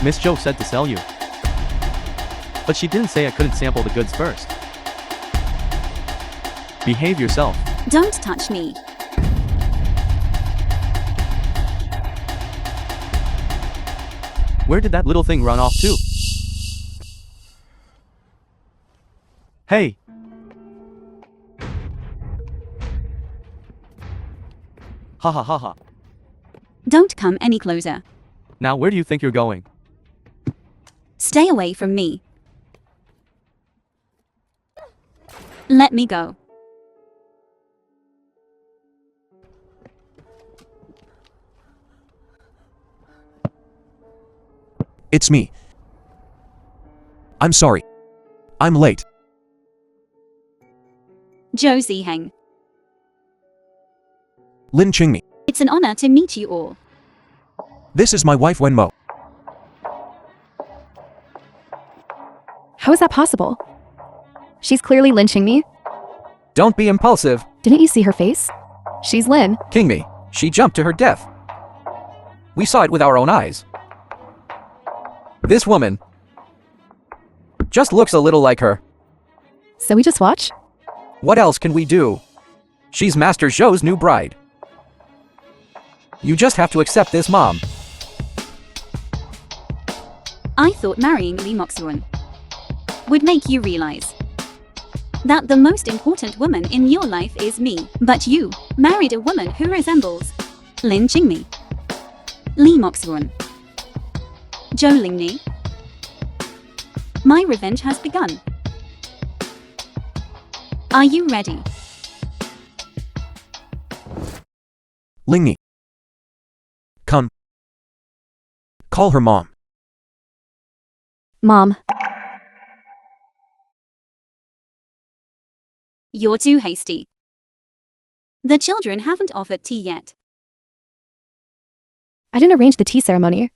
Miss Joe said to sell you. But she didn't say I couldn't sample the goods first. Behave yourself. Don't touch me. Where did that little thing run off to? Hey! Ha ha ha ha. Don't come any closer. Now where do you think you're going? Stay away from me. Let me go. It's me. I'm sorry. I'm late. Joe Ziheng. Lin Qingmi. It's an honor to meet you all. This is my wife Wenmo. How is that possible? She's clearly lynching me. Don't be impulsive. Didn't you see her face? She's Lin. Qingmi, she jumped to her death. We saw it with our own eyes. This woman just looks a little like her. So we just watch? What else can we do? She's Master Zhou's new bride. You just have to accept this, Mom. I thought marrying Lee Moxuan would make you realize that the most important woman in your life is me. But you married a woman who resembles Lin Qingmi, Lee Moxuan, Zhou Lingni. My revenge has begun. Are you ready? Lingni. Come. Call her mom. Mom. You're too hasty. The children haven't offered tea yet. I didn't arrange the tea ceremony.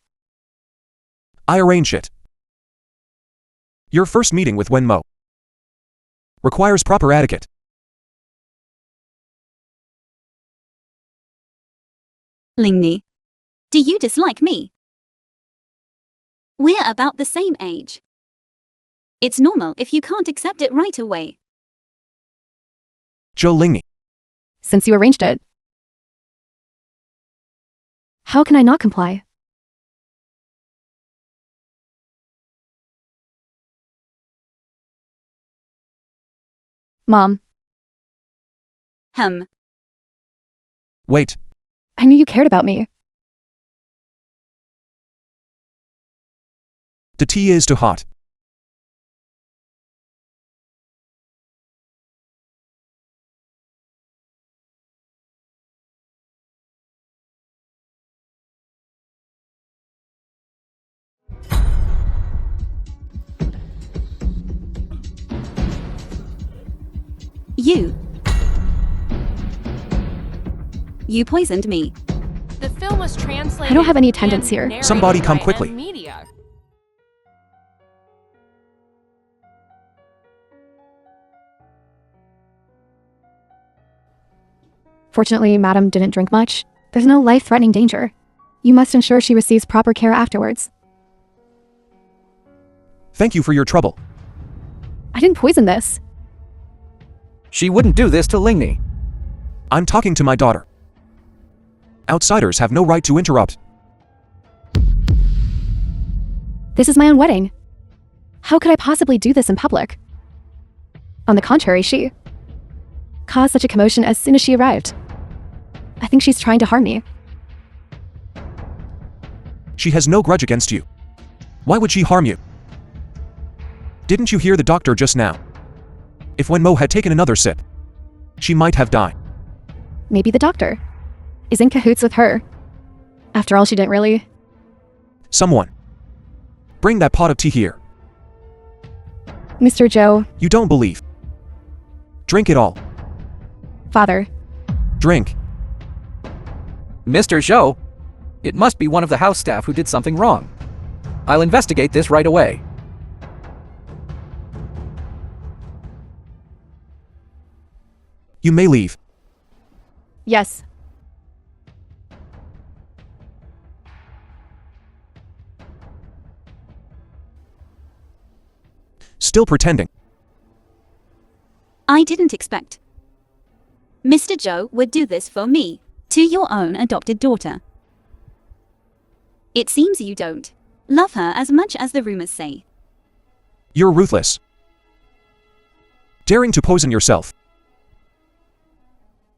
I arranged it. Your first meeting with Wenmo requires proper etiquette. Lingni, do you dislike me? We're about the same age. It's normal if you can't accept it right away. Zhou Lingni. Since you arranged it. How can I not comply? Mom. Wait. I knew you cared about me. The tea is too hot. You poisoned me. The film was translated. I don't have any attendance and here. narrated Somebody come by quickly. Media. Fortunately, Madam didn't drink much. There's no life-threatening danger. You must ensure she receives proper care afterwards. Thank you for your trouble. I didn't poison this. She wouldn't do this to Lingni. I'm talking to my daughter. Outsiders have no right to interrupt. This is my own wedding. How could I possibly do this in public? On the contrary, she caused such a commotion as soon as she arrived. I think she's trying to harm me. She has no grudge against you. Why would she harm you? Didn't you hear the doctor just now? If Wenmo had taken another sip, she might have died. Maybe the doctor is in cahoots with her. After all, she didn't really. Someone. Bring that pot of tea here. Mr. Zhou, You don't believe. Drink it all. father. Drink. Mr. Zhou, it must be one of the house staff who did something wrong. I'll investigate this right away. You may leave. Yes. Still pretending. I didn't expect Mr. Joe would do this for me, to your own adopted daughter. It seems you don't love her as much as the rumors say. You're ruthless. Daring to poison yourself.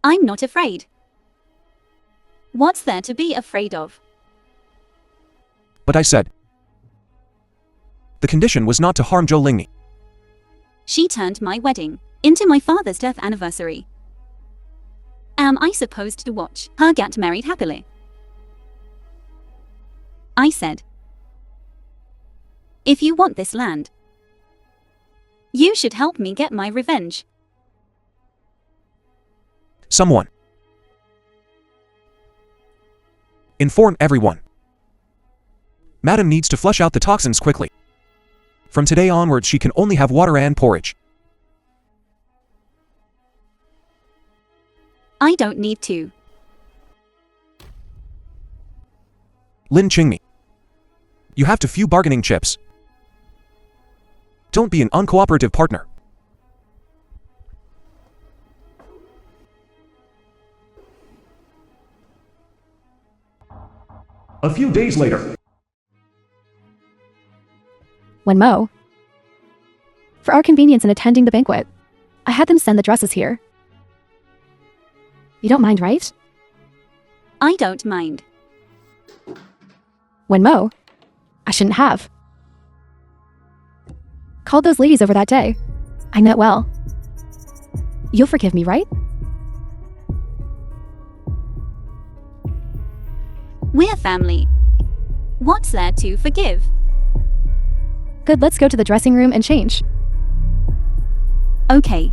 I'm not afraid. What's there to be afraid of? But I said. The condition was not to harm Joe Lingney. She turned my wedding into my father's death anniversary. Am I supposed to watch her get married happily? I said, if you want this land, you should help me get my revenge. Someone. Inform everyone. Madam needs to flush out the toxins quickly. From today onwards she can only have water and porridge. I don't need to. Lin Qingmi. You have too few bargaining chips. Don't be an uncooperative partner. A few days later. When Mo. For our convenience in attending the banquet, I had them send the dresses here. You don't mind, right? I don't mind. When Mo. I shouldn't have. Called those ladies over that day. I know it well. You'll forgive me, right? We're family. What's there to forgive? Good, let's go to the dressing room and change. Okay.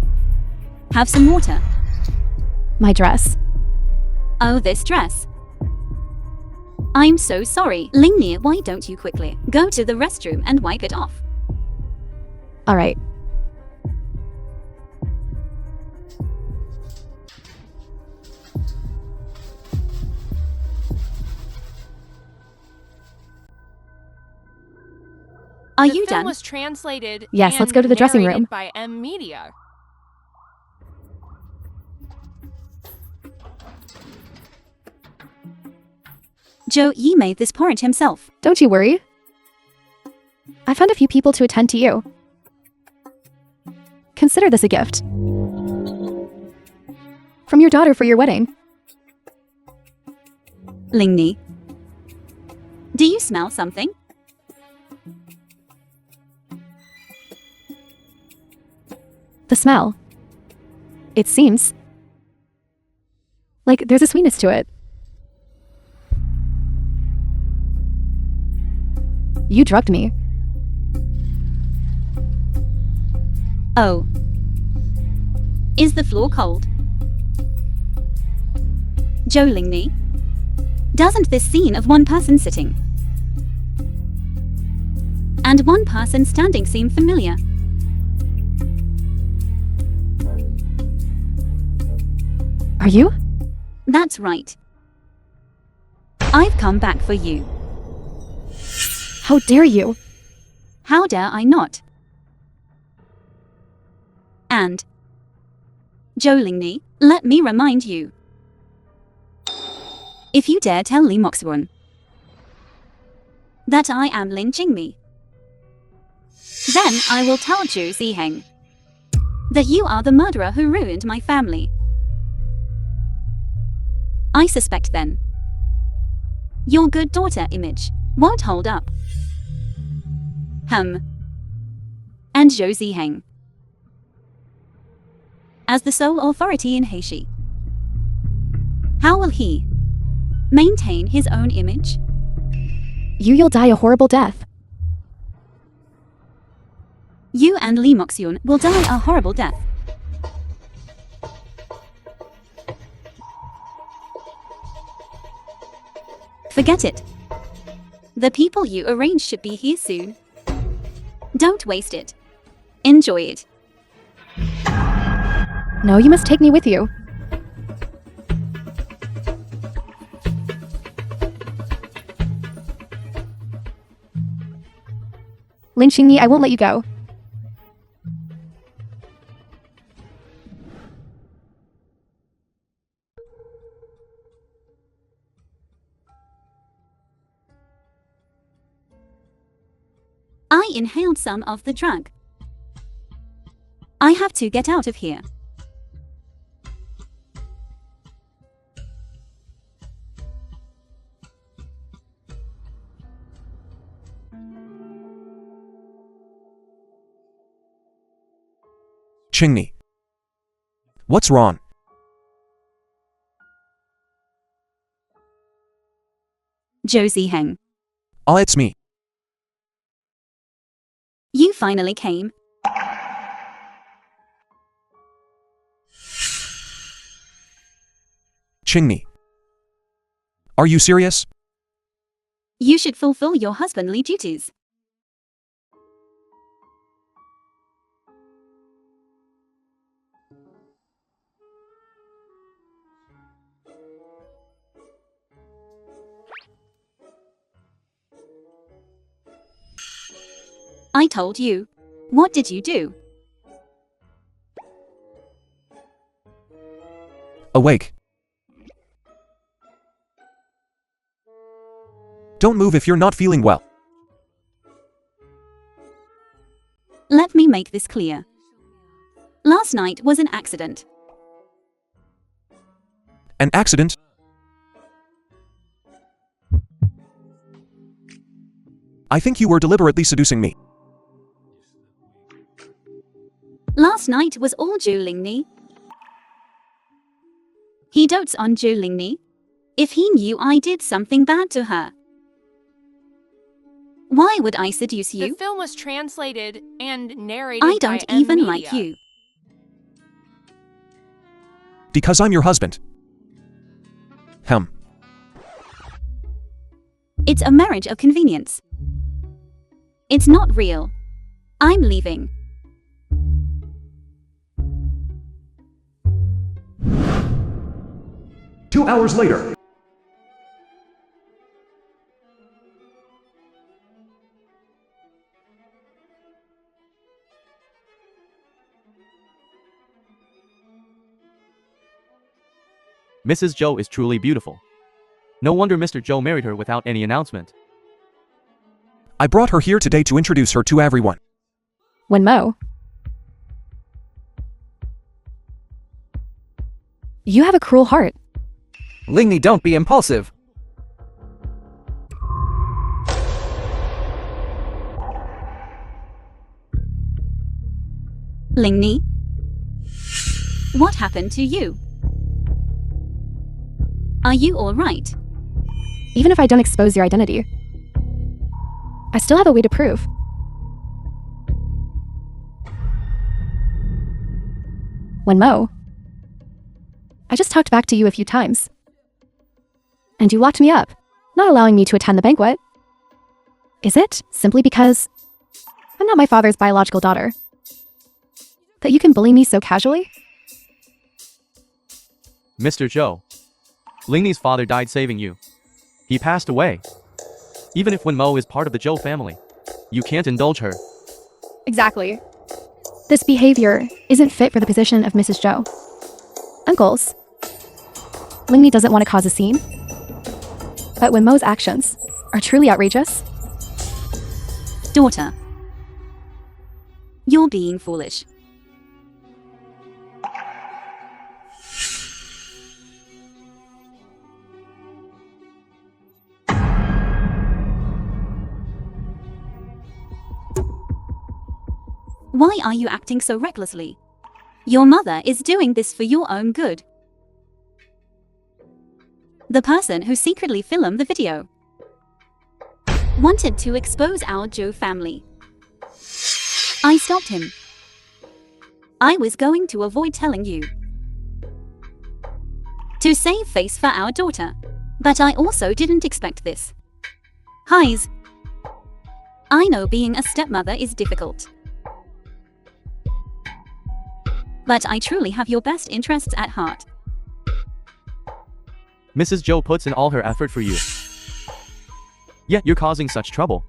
Have some water. My dress. Oh, this dress. I'm so sorry. Lingney, why don't you quickly go to the restroom and wipe it off? All right. Are The you film done? was translated Yes, and let's go to the dressing narrated room. by M Media. Joe Yi made this porridge himself. Don't you worry. I found a few people to attend to you. Consider this a gift. From your daughter for your wedding. Lingney. Do you smell something? The smell. It seems like there's a sweetness to it. You drugged me. Oh. Is the floor cold? Joe Lingney. Doesn't this scene of one person sitting and one person standing seem familiar? Are you? That's right. I've come back for you. How dare you? How dare I not? And Joe Lingney, let me remind you. If you dare tell Lee Moxwon that I am Lin Qingmi, then I will tell Zhu Ziheng that you are the murderer who ruined my family. I suspect then your good daughter image won't hold up. And Zhou Ziheng, as the sole authority in Heishi, how will he maintain his own image? You'll die a horrible death. You and Lee Moxyun will die a horrible death. Forget it. The people you arranged should be here soon. Don't waste it. Enjoy it. No, you must take me with you. Lin Qingyi, I won't let you go. I inhaled some of the drug. I have to get out of here. Chingni. What's wrong? Josie Heng. Ah, it's me. You finally came. Chingni. Are you serious? You should fulfill your husbandly duties. I told you. What did you do? Awake. Don't move if you're not feeling well. Let me make this clear. Last night was an accident. An accident? I think you were deliberately seducing me. Last night was all Zhou Lingni. He dotes on Zhou Lingni. If he knew I did something bad to her, why would I seduce The you? film was translated and narrated I by don't M even Media. like you. Because I'm your husband. It's a marriage of convenience. It's not real. I'm leaving. Two hours later. Mrs. Zhou is truly beautiful. No wonder Mr. Zhou married her without any announcement. I brought her here today to introduce her to everyone. When Mo. You have a cruel heart. Lingni, don't be impulsive. Lingni? What happened to you? Are you alright? Even if I don't expose your identity, I still have a way to prove. When Mo. I just talked back to you a few times. And you locked me up, not allowing me to attend the banquet. Is it simply because I'm not my father's biological daughter that you can bully me so casually? Mr. Zhou, Lingni's father died saving you. He passed away. Even if Wenmo is part of the Zhou family, you can't indulge her. Exactly. This behavior isn't fit for the position of Mrs. Zhou. Uncles. Lingni doesn't want to cause a scene. But when Mo's actions are truly outrageous, Daughter. You're being foolish. Why are you acting so recklessly? Your mother is doing this for your own good. The person who secretly filmed the video wanted to expose our Zhou family. I stopped him. I was going to avoid telling you. To save face for our daughter. But I also didn't expect this. Highs. I know being a stepmother is difficult. But I truly have your best interests at heart. Mrs. Zhou puts in all her effort for you. Yet you're causing such trouble.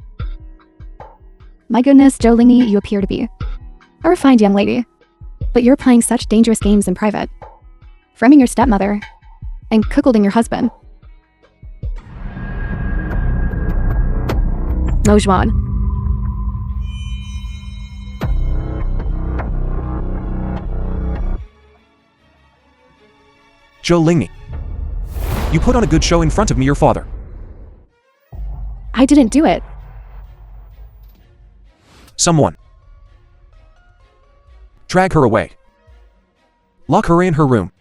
my goodness, Zhou Lingni, you appear to be a refined young lady. But you're playing such dangerous games in private, framing your stepmother and cuckolding your husband. Mo Zhuan. Zhou Lingni. You put on a good show in front of me, your father. I didn't do it. Someone. Drag her away. Lock her in her room.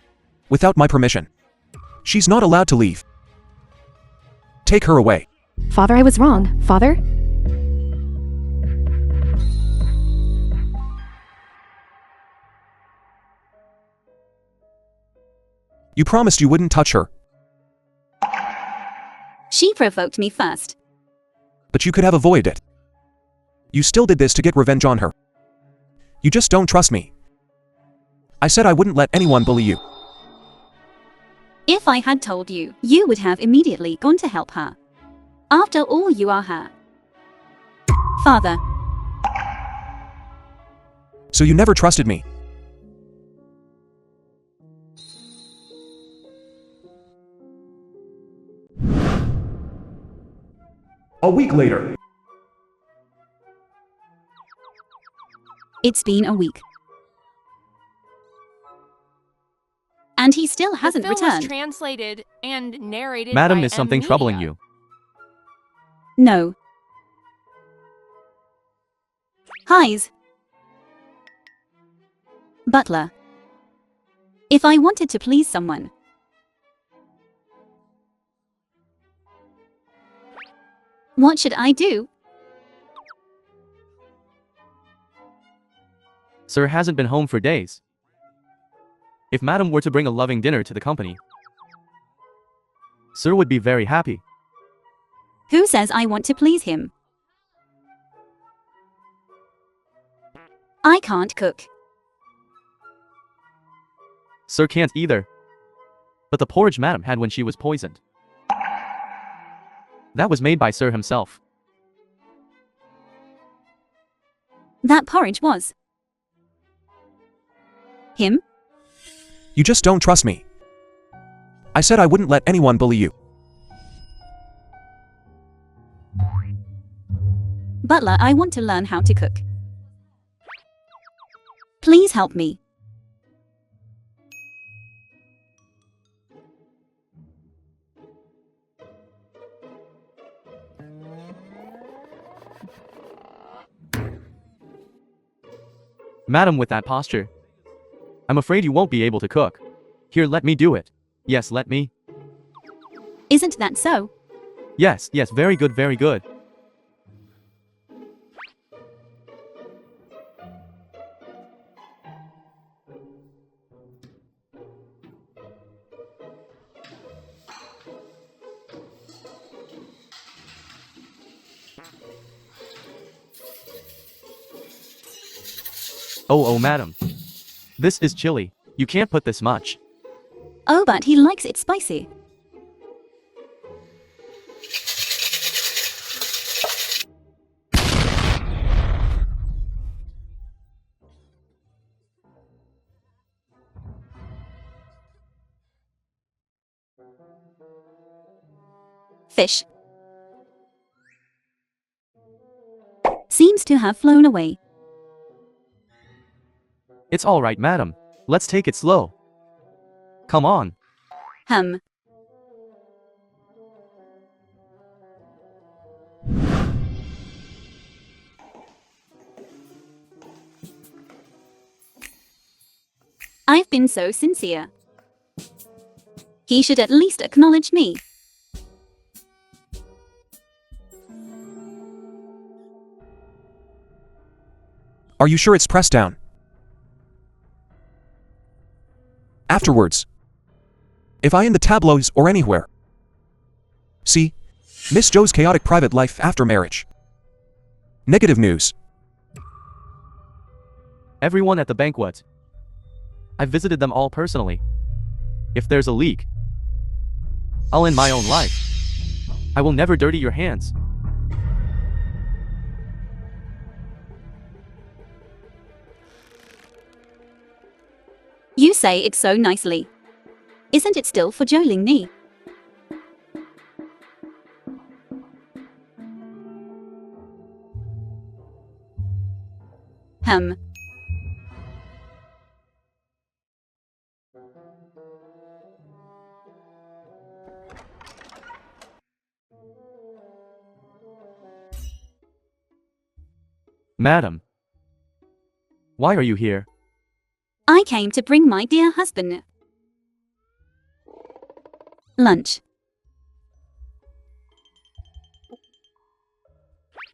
Without my permission. She's not allowed to leave. Take her away. Father, I was wrong. Father? You promised you wouldn't touch her, She provoked me first. but you could have avoided it. You still did this to get revenge on her. You just don't trust me. I said I wouldn't let anyone bully you. If I had told you, you would have immediately gone to help her. After all, you are her father. So you never trusted me. A week later. It's been a week. And he still hasn't the film returned. was translated and narrated Madam, by is something Amelia. troubling you? No. Highs. Butler. If I wanted to please someone, what should I do? Sir hasn't been home for days. If Madam were to bring a loving dinner to the company, Sir would be very happy. Who says I want to please him? I can't cook. Sir can't either. But the porridge Madam had when she was poisoned, that was made by Sir himself. That porridge was him? You just don't trust me. I said I wouldn't let anyone bully you. Butler, I want to learn how to cook. Please help me. Madam, with that posture, I'm afraid you won't be able to cook. Here, let me do it. Yes, let me. Isn't that so? Yes, yes, very good, very good. Oh, madam. This is chili. You can't put this much. Oh, but he likes it spicy. Fish seems to have flown away. It's all right, madam. Let's take it slow. Come on. Hum. I've been so sincere. He should at least acknowledge me. Are you sure it's pressed down? Afterwards. If I in the tabloids or anywhere. See? Miss Joe's chaotic private life after marriage. Negative news. Everyone at the banquet. I've visited them all personally. If there's a leak, I'll end my own life. I will never dirty your hands. You say it so nicely. Isn't it still for Zhou Lingni? Hum. Madam. Why are you here? I came to bring my dear husband lunch.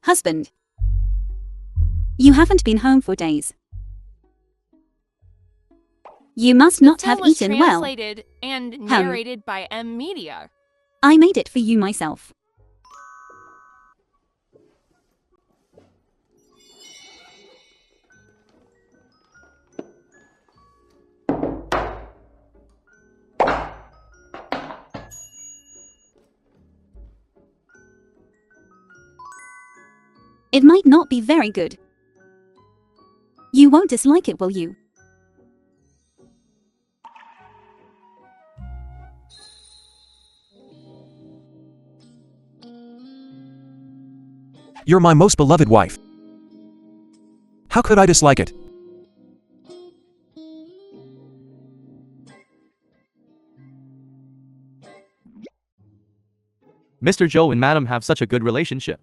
Husband. You haven't been home for days. You must not Tale have was eaten well. translated and narrated by M Media. I made it for you myself. It might not be very good. You won't dislike it, will you? You're my most beloved wife. How could I dislike it? Mr. Joe and Madam have such a good relationship.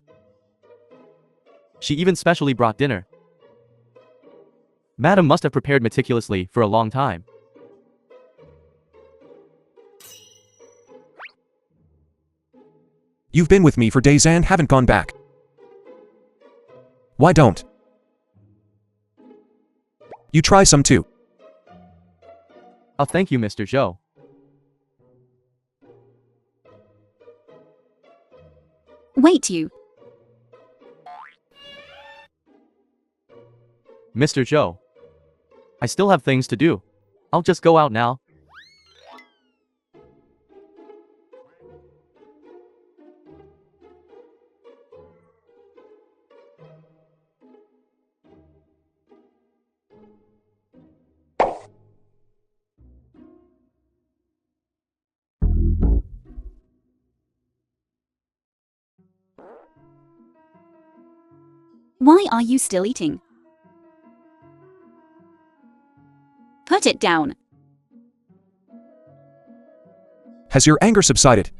She even specially brought dinner. Madam must have prepared meticulously for a long time. You've been with me for days and haven't gone back. Why don't you try some too? Oh, thank you, Mr. Joe. Wait, you. Mr. Joe. I still have things to do. I'll just go out now. Why are you still eating? Put it down. Has your anger subsided?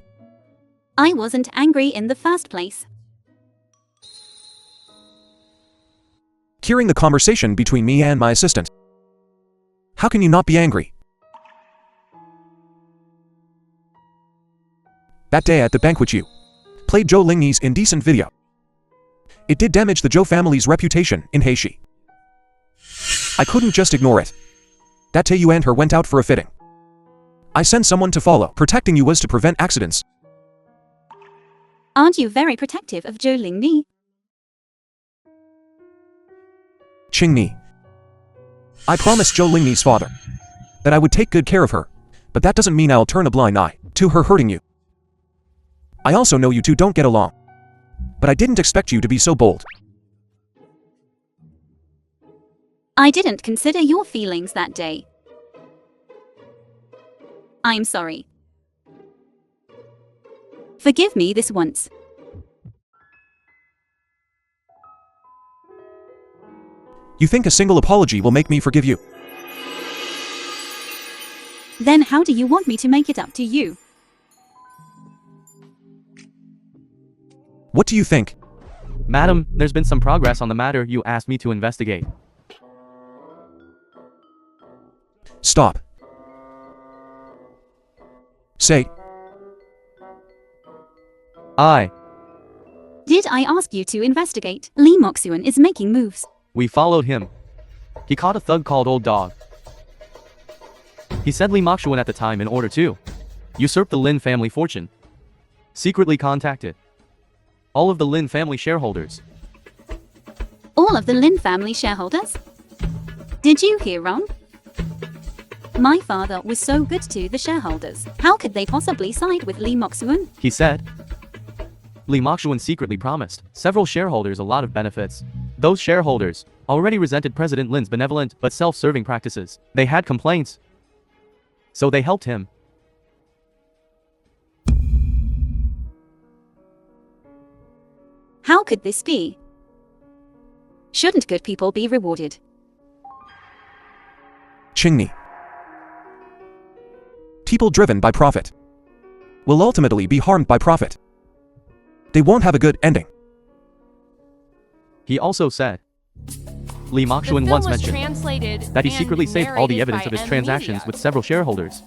I wasn't angry in the first place. Hearing the conversation between me and my assistant. How can you not be angry? That day at the banquet you played Joe Lingney's indecent video. It did damage the Joe family's reputation in Haiti. I couldn't just ignore it. That day you and her went out for a fitting. I sent someone to follow. Protecting you was to prevent accidents. Aren't you very protective of Joe Lingney? Chingni. I promised Joe Lingney's father that I would take good care of her, but that doesn't mean I'll turn a blind eye to her hurting you. I also know you two don't get along, but I didn't expect you to be so bold. I didn't consider your feelings that day. I'm sorry. Forgive me this once. You think a single apology will make me forgive you? Then how do you want me to make it up to you? What do you think? Madam, there's been some progress on the matter you asked me to investigate. Stop. Say. Did I ask you to investigate? Lee Moxuan is making moves. We followed him. He caught a thug called Old Dog. He said Lee Moxuan at the time in order to usurp the Lin family fortune. Secretly contacted all of the Lin family shareholders. All of the Lin family shareholders? Did you hear wrong? My father was so good to the shareholders. How could they possibly side with Lee Moxuan? He said Lee Moxuan secretly promised several shareholders a lot of benefits. Those shareholders already resented President Lin's benevolent but self-serving practices. They had complaints, so they helped him. How could this be? Shouldn't good people be rewarded? Chingni. People driven by profit will ultimately be harmed by profit. They won't have a good ending. He also said Lee The Mokshuan film once was mentioned translated that he and secretly saved all the narrated evidence by of his M transactions Media. with several shareholders.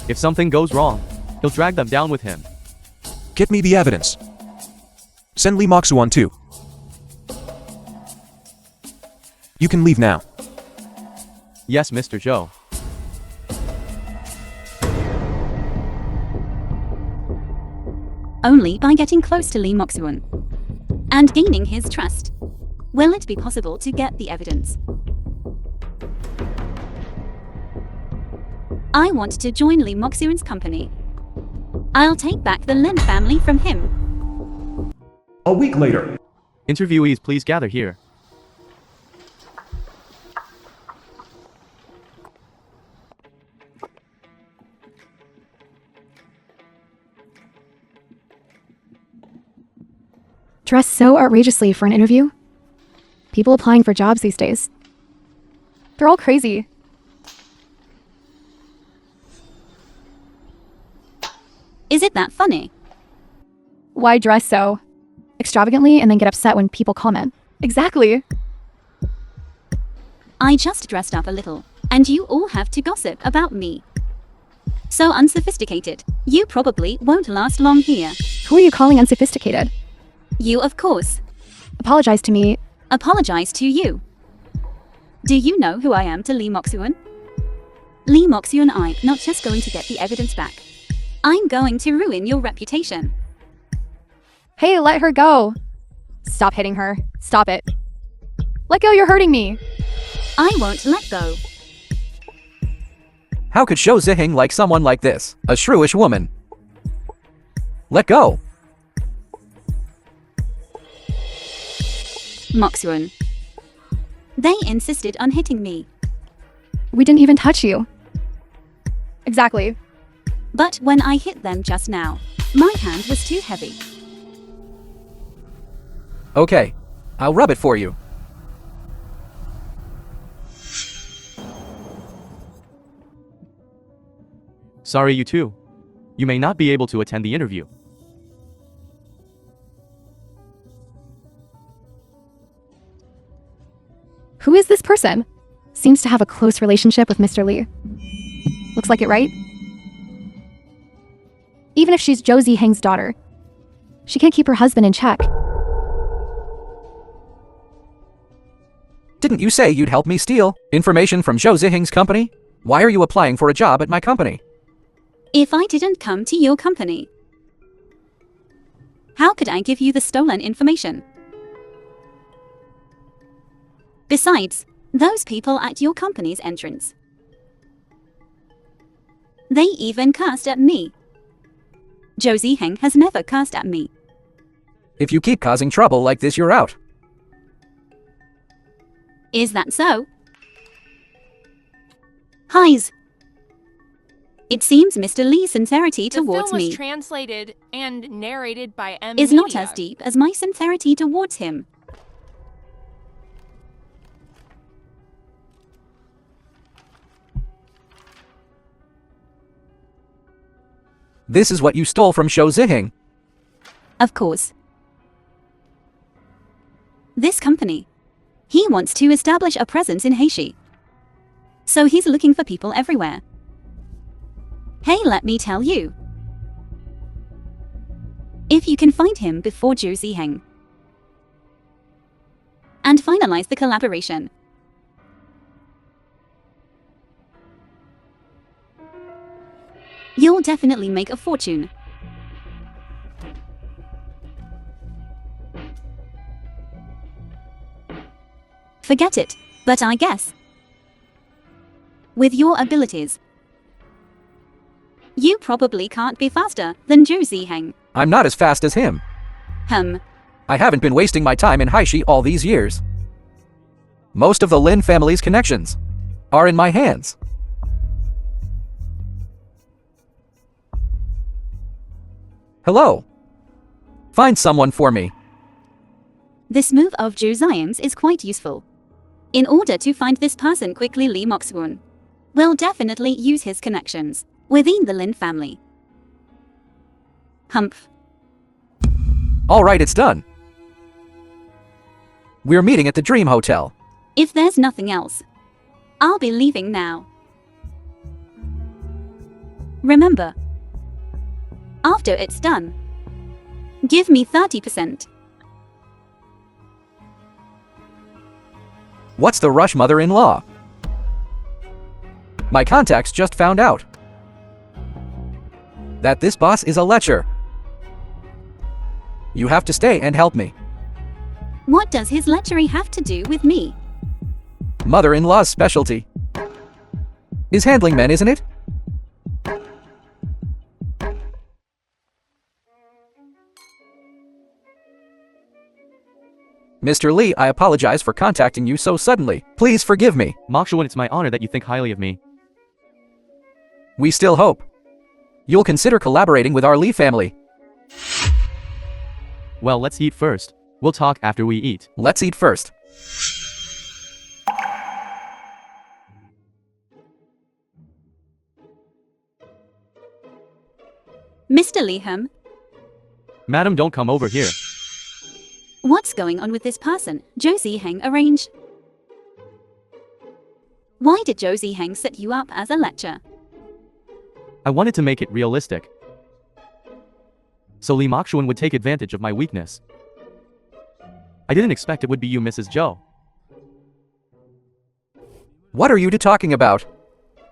If something goes wrong, he'll drag them down with him. Get me the evidence. Send Lee Mokshuan too. You can leave now. Yes, Mr. Zhou. Only by getting close to Lee Mokshuan and gaining his trust will it be possible to get the evidence. I want to join Lee Mokshuan's company. I'll take back the Lin family from him. A week later. Interviewees, please gather here. Dressed so outrageously for an interview? People applying for jobs these days. They're all crazy. Is it that funny? Why dress so extravagantly and then get upset when people comment? Exactly. I just dressed up a little, and you all have to gossip about me. So unsophisticated. You probably won't last long here. Who are you calling unsophisticated? You, of course. Apologize to me. Apologize to you. Do you know who I am to Lee Mokshuan? Lee Mokshuan, I'm not just going to get the evidence back. I'm going to ruin your reputation. Hey, let her go. Stop hitting her. Stop it. Let go, you're hurting me. I won't let go. How could Zhou Ziheng like someone like this? A shrewish woman. Let go. Mokshuan. They insisted on hitting me. We didn't even touch you. Exactly. But when I hit them just now, my hand was too heavy. Okay. I'll rub it for you. Sorry, you too. You may not be able to attend the interview. Who is this person? Seems to have a close relationship with Mr. Lee. Looks like it, right? Even if she's Zhou Ziheng's daughter, she can't keep her husband in check. Didn't you say you'd help me steal information from Zhou Ziheng's company? Why are you applying for a job at my company? If I didn't come to your company, how could I give you the stolen information? Besides, those people at your company's entrance, they even cursed at me. Zhou Ziheng has never cursed at me. If you keep causing trouble like this, you're out. Is that so? Highs. It seems Mr. Lee's sincerity The towards film was me translated and narrated by M is Media. not as deep as my sincerity towards him. This is what you stole from Zhou Ziheng. Of course. This company. He wants to establish a presence in Heishi. So he's looking for people everywhere. Hey, let me tell you. If you can find him before Zhou Ziheng and finalize the collaboration, you'll definitely make a fortune. Forget it, but I guess with your abilities, you probably can't be faster than Zhou Ziheng. I'm not as fast as him. I haven't been wasting my time in Heishi all these years. Most of the Lin family's connections are in my hands. Hello. Find someone for me. This move of Zhou Ziheng's is quite useful. In order to find this person quickly, Lee Mokshuan will definitely use his connections within the Lin family. All right, it's done. We're meeting at the Dream Hotel. If there's nothing else, I'll be leaving now. Remember, after it's done, give me 30%. What's the rush, mother-in-law? My contacts just found out that this boss is a lecher. You have to stay and help me. What does his lechery have to do with me? Mother-in-law's specialty is handling men, isn't it? Mr. Lee, I apologize for contacting you so suddenly. Please forgive me. Mokshuan, it's my honor that you think highly of me. We still hope you'll consider collaborating with our Lee family. Well, let's eat first. We'll talk after we eat. Let's eat first. Mr. Leham, Madam, don't come over here. what's going on with this person Josie Heng arranged? Why did Josie Heng set you up as a lecher? I wanted to make it realistic, so Lee Mokshuan would take advantage of my weakness. I didn't expect it would be you, Mrs. Zhou. What are you two talking about?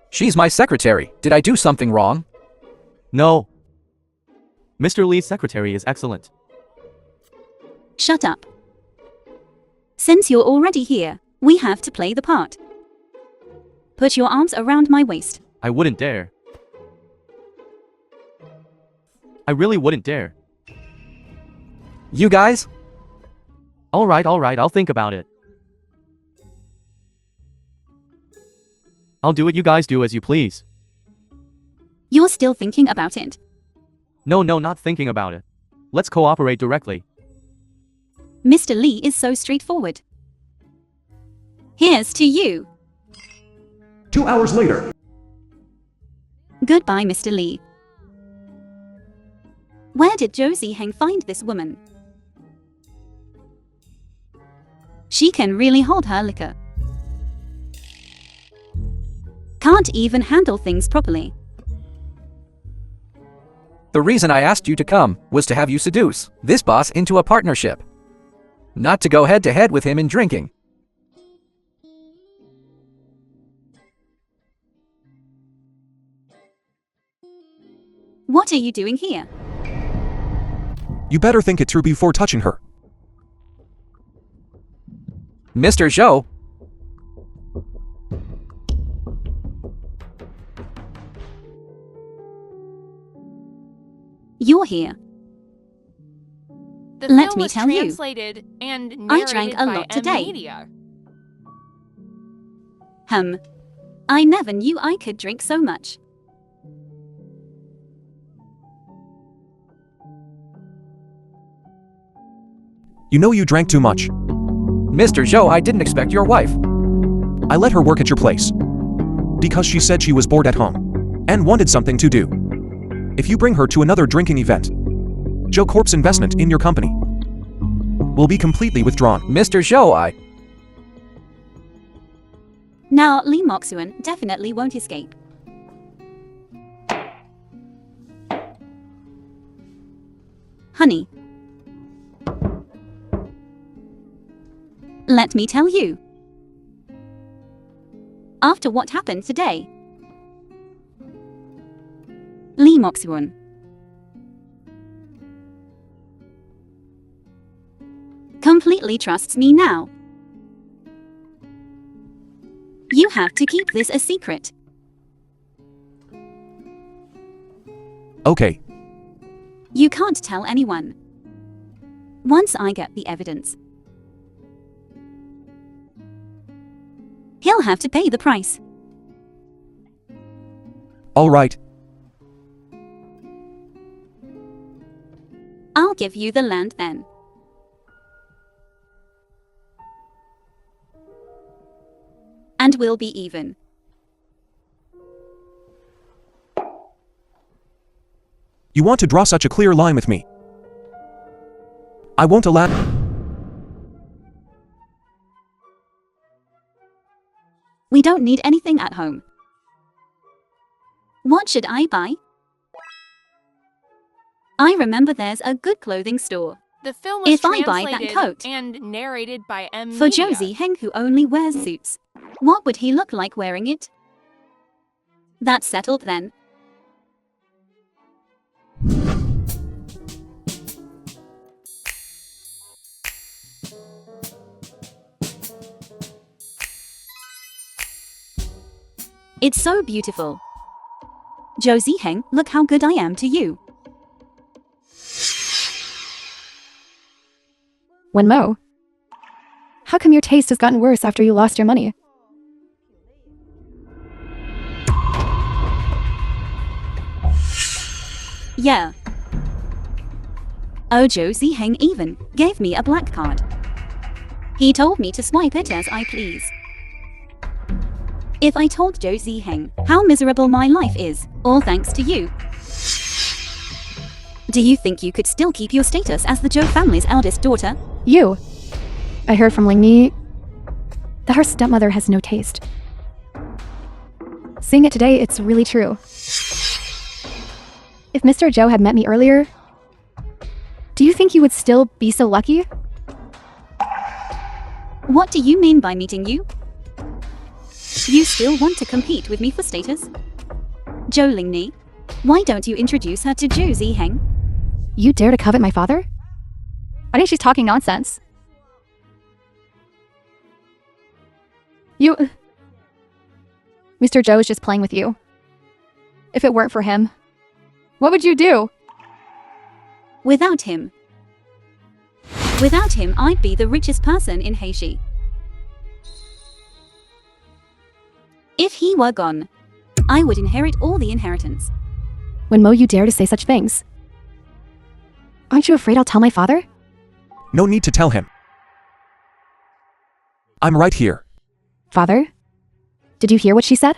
She's my secretary. Did I do something wrong? No. Mr. Lee's secretary is excellent. Shut up. Since you're already here, we have to play the part. Put your arms around my waist. I wouldn't dare. I really wouldn't dare. You guys? Alright, I'll think about it. I'll do it, you guys do as you please. You're still thinking about it. No, not thinking about it. Let's cooperate directly. Mr. Lee is so straightforward. Here's to you. 2 hours later. Goodbye, Mr. Lee. Where did Josie Heng find this woman? She can really hold her liquor. Can't even handle things properly. The reason I asked you to come was to have you seduce this boss into a partnership. Not to go head-to-head with him in drinking. What are you doing here? You better think it through before touching her. Mr. Zhou, You're here. The Let film me was tell you, translated and I narrated drank a by lot M today. Media. I never knew I could drink so much. You know you drank too much. Mr. Zhou, I didn't expect your wife. I let her work at your place because she said she was bored at home and wanted something to do. If you bring her to another drinking event, Joe Corp's investment in your company will be completely withdrawn. Mr. Zhou, Now Lee Mokshuan definitely won't escape. Honey, let me tell you. After what happened today, Lee Mokshuan completely trusts me now. You have to keep this a secret. Okay, You can't tell anyone. Once I get the evidence, he'll have to pay the price. all right. I'll give you the land then. And we'll be even. You want to draw such a clear line with me? I won't allow. We don't need anything at home. What should I buy? I remember there's a good clothing store. The film was If I buy that translated coat and narrated by M. for Media. Josie Heng, who only wears suits, what would he look like wearing it? That's settled then. It's so beautiful. Josie Heng, look how good I am to you. Wenmo, how come your taste has gotten worse after you lost your money? Yeah. Oh, Josie Heng even gave me a black card. He told me to swipe it as I please. If I told Josie Heng how miserable my life is, all thanks to you, do you think you could still keep your status as the Zhou family's eldest daughter? You. I heard from Lingyi that her stepmother has no taste. Seeing it today, it's really true. If Mr. Zhou had met me earlier, do you think you would still be so lucky? What do you mean by meeting you? You still want to compete with me for status? Zhou Lingyi, why don't you introduce her to Josie Heng? You dare to covet my father? I think she's talking nonsense. Mr. Zhou is just playing with you. If it weren't for him, what would you do? Without him, I'd be the richest person in Heishi. If he were gone, I would inherit all the inheritance. Wenmo, you dare to say such things? Aren't you afraid I'll tell my father? No need to tell him. I'm right here. Father? Did you hear what she said?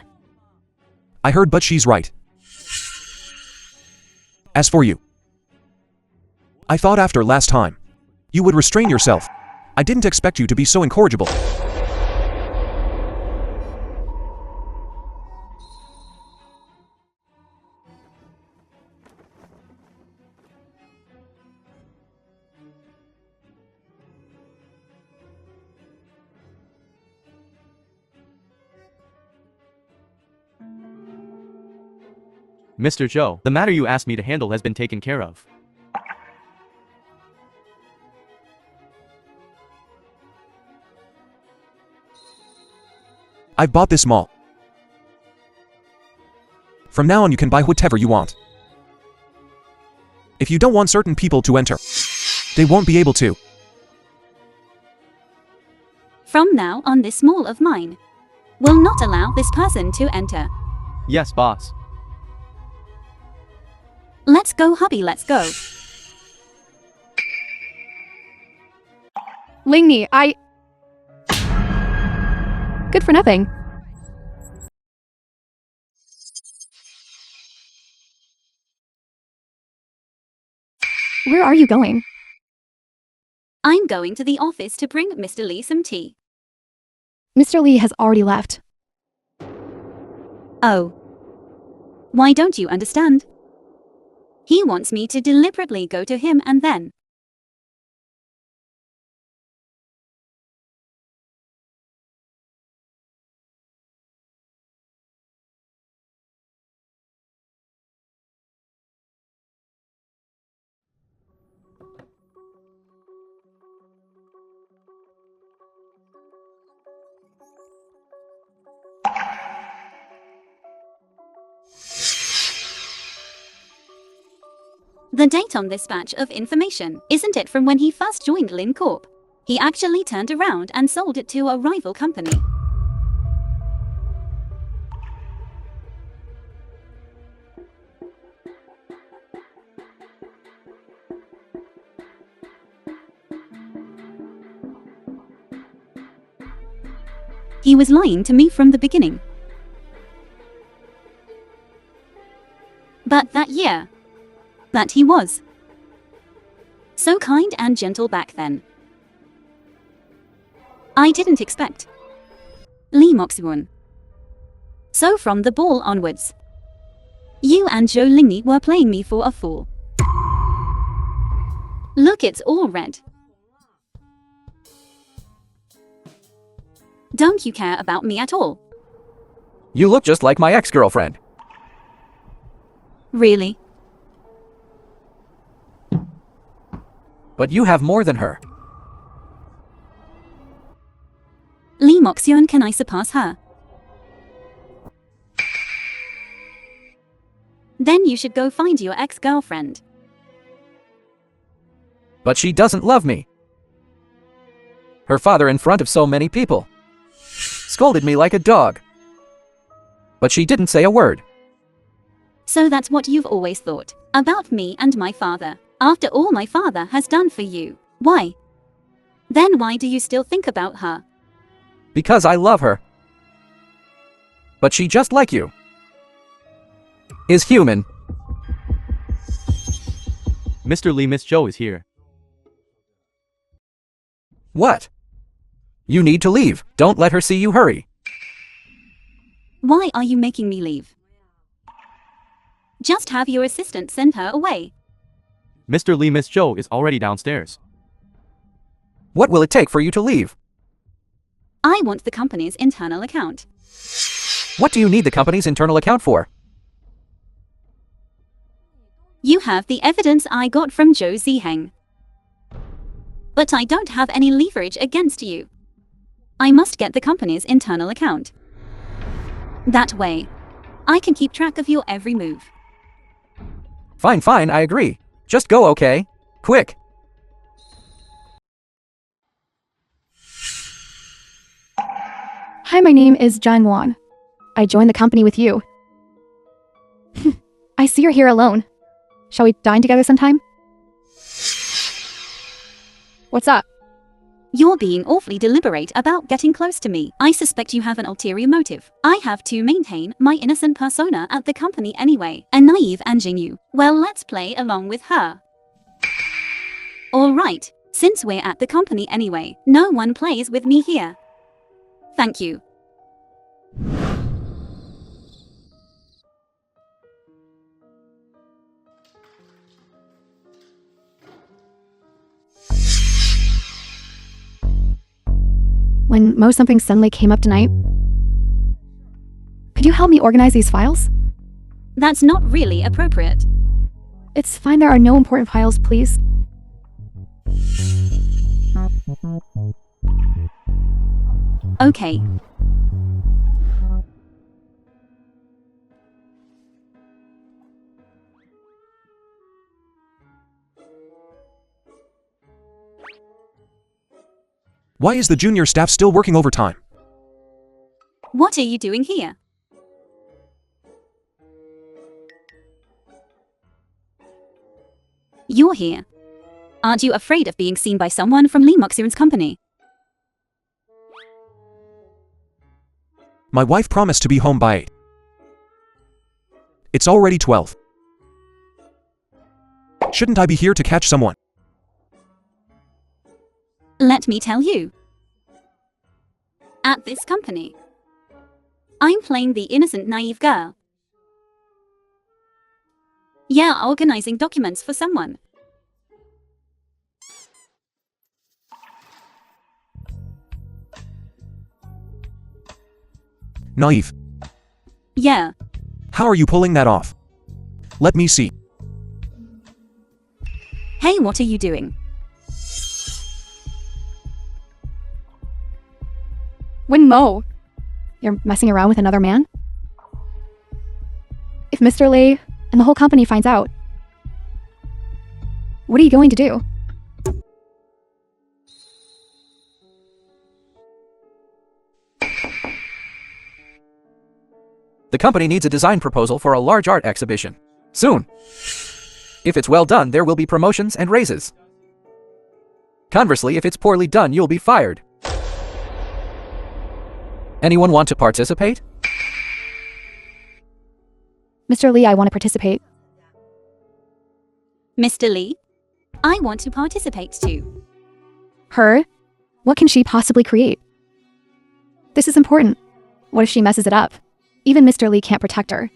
I heard, but she's right. As for you, I thought after last time, you would restrain yourself. I didn't expect you to be so incorrigible. Mr. Zhou, the matter you asked me to handle has been taken care of. I've bought this mall. From now on you can buy whatever you want. If you don't want certain people to enter, they won't be able to. From now on, this mall of mine will not allow this person to enter. Yes, boss. Let's go, hubby, let's go. Lingyi, Good for nothing. Where are you going? I'm going to the office to bring Mr. Lee some tea. Mr. Lee has already left. Oh. Why don't you understand? He wants me to deliberately go to him and then the date on this batch of information, isn't it from when he first joined Lin Corp? He actually turned around and sold it to a rival company. He was lying to me from the beginning. But that year, that he was so kind and gentle back then. I didn't expect Lee Moxuan So from the ball onwards, you and Joe Lingney were playing me for a fool. Look, it's all red. Don't you care about me at all? You look just like my ex-girlfriend. Really? But you have more than her. Lee Moxion, can I surpass her? Then you should go find your ex-girlfriend. But she doesn't love me. Her father, in front of so many people, scolded me like a dog. But she didn't say a word. So that's what you've always thought about me and my father. After all my father has done for you. Why? Then why do you still think about her? Because I love her. But she, just like you, is human. Mr. Lee, Miss Joe is here. What? You need to leave. Don't let her see you hurry. Why are you making me leave? Just have your assistant send her away. Mr. Lee, Miss Joe is already downstairs. What will it take for you to leave? I want the company's internal account. What do you need the company's internal account for? You have the evidence I got from Joe Ziheng. But I don't have any leverage against you. I must get the company's internal account. That way, I can keep track of your every move. Fine, I agree. Just go, okay? Quick. Hi, my name is John Wong. I joined the company with you. I see you're here alone. Shall we dine together sometime? What's up? You're being awfully deliberate about getting close to me. I suspect you have an ulterior motive. I have to maintain my innocent persona at the company anyway. A naive ingenue. Well, let's play along with her. Alright, since we're at the company anyway, no one plays with me here. Thank you. When Mo something suddenly came up tonight, could you help me organize these files? That's not really appropriate. It's fine, there are no important files, please. Okay. Why is the junior staff still working overtime? What are you doing here? You're here. Aren't you afraid of being seen by someone from Lee Moxian's company? My wife promised to be home by 8. It's already 12. Shouldn't I be here to catch someone? Let me tell you. At this company, I'm playing the innocent, naive girl. Yeah, organizing documents for someone. Naive. Yeah. How are you pulling that off? Let me see. Hey, what are you doing? When Mo, you're messing around with another man? If Mr. Lee and the whole company finds out, what are you going to do? The company needs a design proposal for a large art exhibition. Soon. If it's well done, there will be promotions and raises. Conversely, if it's poorly done, you'll be fired. Anyone want to participate? Mr. Lee, I want to participate. Mr. Lee, I want to participate too. Her? What can she possibly create? This is important. What if she messes it up? Even Mr. Lee can't protect her.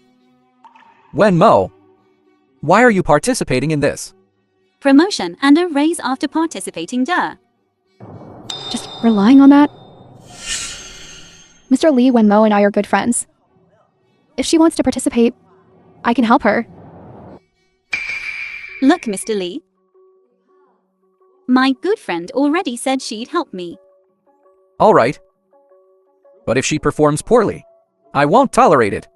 Wenmo, why are you participating in this? Promotion and a raise after participating, duh. Just relying on that? Mr. Lee, Wenmo, and I are good friends. If she wants to participate, I can help her. Look, Mr. Lee. My good friend already said she'd help me. All right. But if she performs poorly, I won't tolerate it.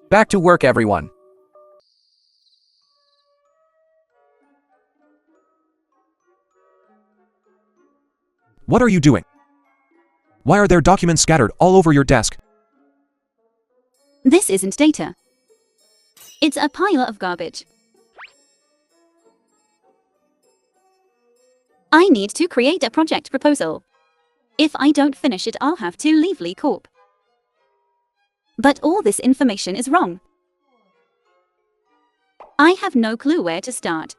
Back to work, everyone. What are you doing? Why are there documents scattered all over your desk? This isn't data. It's a pile of garbage. I need to create a project proposal. If I don't finish it, I'll have to leave Lee Corp. But all this information is wrong. I have no clue where to start.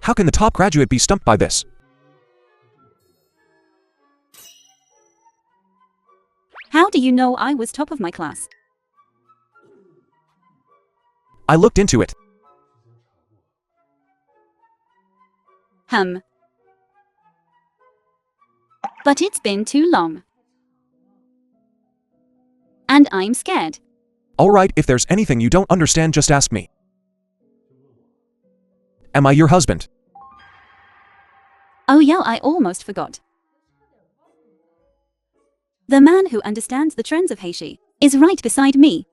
How can the top graduate be stumped by this? How do you know I was top of my class? I looked into it. But it's been too long. And I'm scared. Alright, if there's anything you don't understand, just ask me. Am I your husband? Oh yeah, I almost forgot. The man who understands the trends of Heishi is right beside me.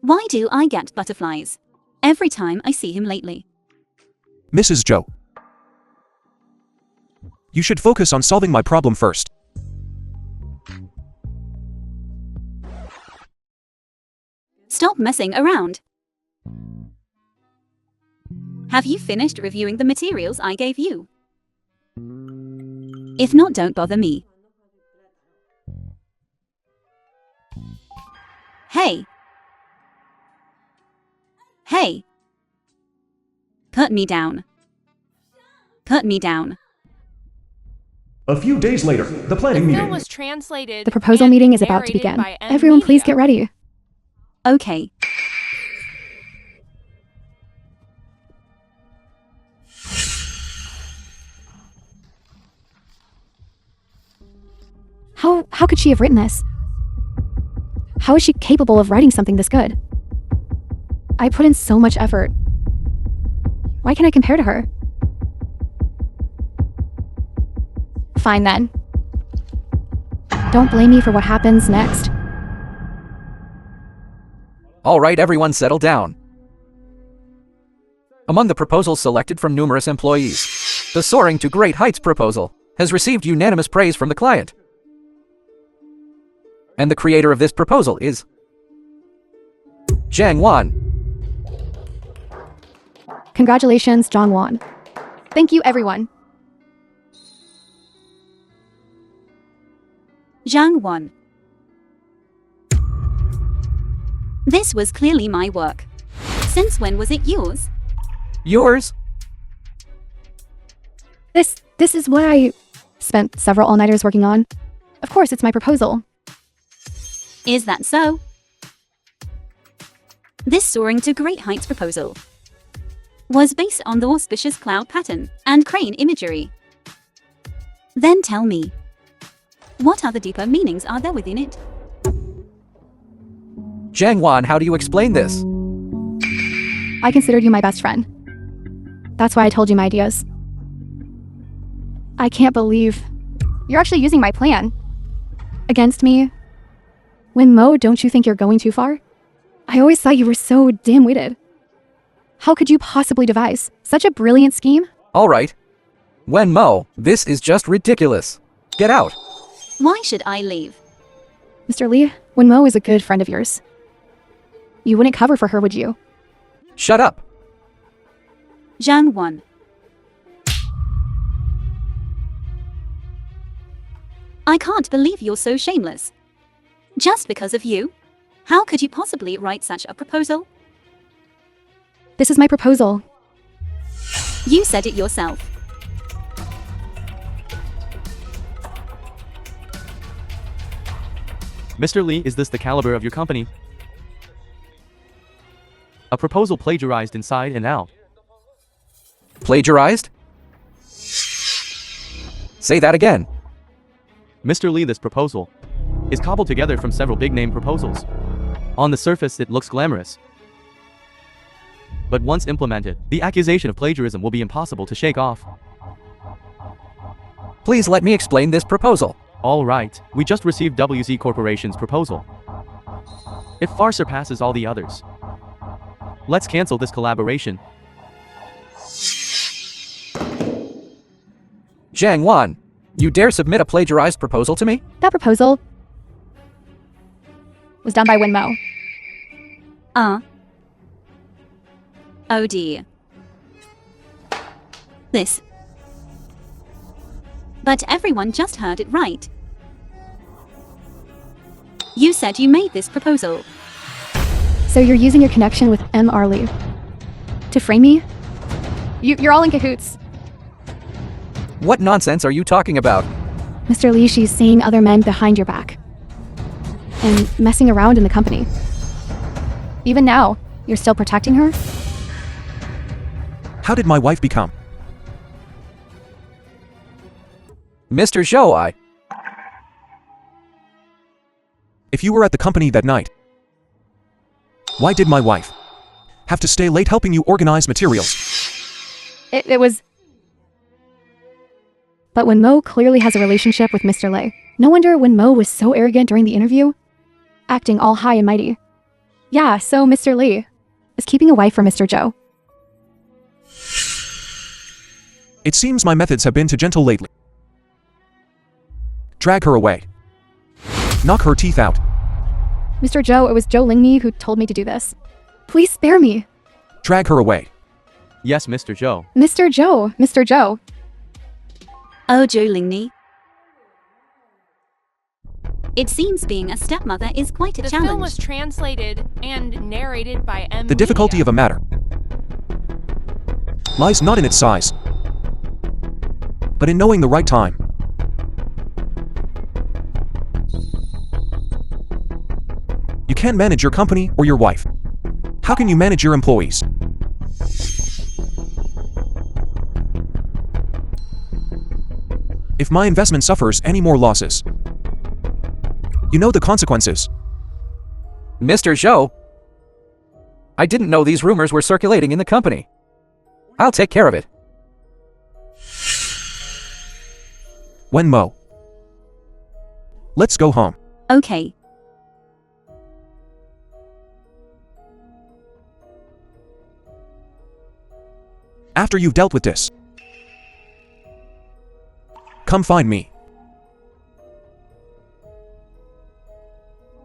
Why do I get butterflies every time I see him lately? Mrs. Joe. You should focus on solving my problem first. Stop messing around. Have you finished reviewing the materials I gave you? If not, don't bother me. Hey. Hey. Put me down. Put me down. A few days later, the planning The film meeting. was translated. The proposal and meeting is about to narrated begin. by M Everyone, please Media. get ready. Okay. How could she have written this? How is she capable of writing something this good? I put in so much effort. Why can't I compare to her? Fine then. Don't blame me for what happens next. All right, everyone, settle down. Among the proposals selected from numerous employees, the Soaring to Great Heights proposal has received unanimous praise from the client. And the creator of this proposal is Jang Won. Congratulations, Jong Won. Thank you, everyone. Zhang Won. This was clearly my work. Since when was it yours? Yours? This is what I spent several all-nighters working on. Of course, it's my proposal. Is that so? This Soaring to Great Heights proposal was based on the auspicious cloud pattern and crane imagery. Then tell me, what other deeper meanings are there within it? Jang Won, how do you explain this? I considered you my best friend. That's why I told you my ideas. I can't believe you're actually using my plan against me. Mo, don't you think you're going too far? I always thought you were so dim-witted. How could you possibly devise such a brilliant scheme? All right. Mo, this is just ridiculous. Get out. Why should I leave? Mr. Lee, Mo is a good friend of yours. You wouldn't cover for her, would you? Shut up. Zhang Won. I can't believe you're so shameless. Just because of you? How could you possibly write such a proposal? This is my proposal. You said it yourself. Mr. Lee, is this the caliber of your company? A proposal plagiarized inside and out. Plagiarized? Say that again. Mr. Lee, this proposal is cobbled together from several big-name proposals. On the surface, it looks glamorous. But once implemented, the accusation of plagiarism will be impossible to shake off. Please let me explain this proposal. All right, we just received WZ Corporation's proposal. It far surpasses all the others. Let's cancel this collaboration. Zhang Wan, you dare submit a plagiarized proposal to me? That proposal was done by Wenmo. Oh dear. This. But everyone just heard it right. You said you made this proposal. So you're using your connection with M.R. Lee to frame me? You're all in cahoots. What nonsense are you talking about? Mr. Lee, she's seeing other men behind your back and messing around in the company. Even now, you're still protecting her? How did my wife become? Mr. Zhou, If you were at the company that night, why did my wife have to stay late helping you organize materials? It was... But when Mo clearly has a relationship with Mr. Lei, no wonder when Mo was so arrogant during the interview, acting all high and mighty. Yeah, so Mr. Lee is keeping a wife for Mr. Zhou. It seems my methods have been too gentle lately. Drag her away. Knock her teeth out. Mr. Zhou, it was Zhou Lingni who told me to do this. Please spare me. Drag her away. Yes, Mr. Zhou. Mr. Zhou, Mr. Zhou. Oh, Zhou Lingni. It seems being a stepmother is quite a The challenge. film was translated and narrated by M. The difficulty of a matter lies not in its size, but in knowing the right time. You can't manage your company or your wife. How can you manage your employees? If my investment suffers any more losses, you know the consequences. Mr. Zhou, I didn't know these rumors were circulating in the company. I'll take care of it. Wenmo, let's go home. Okay. After you've dealt with this, come find me.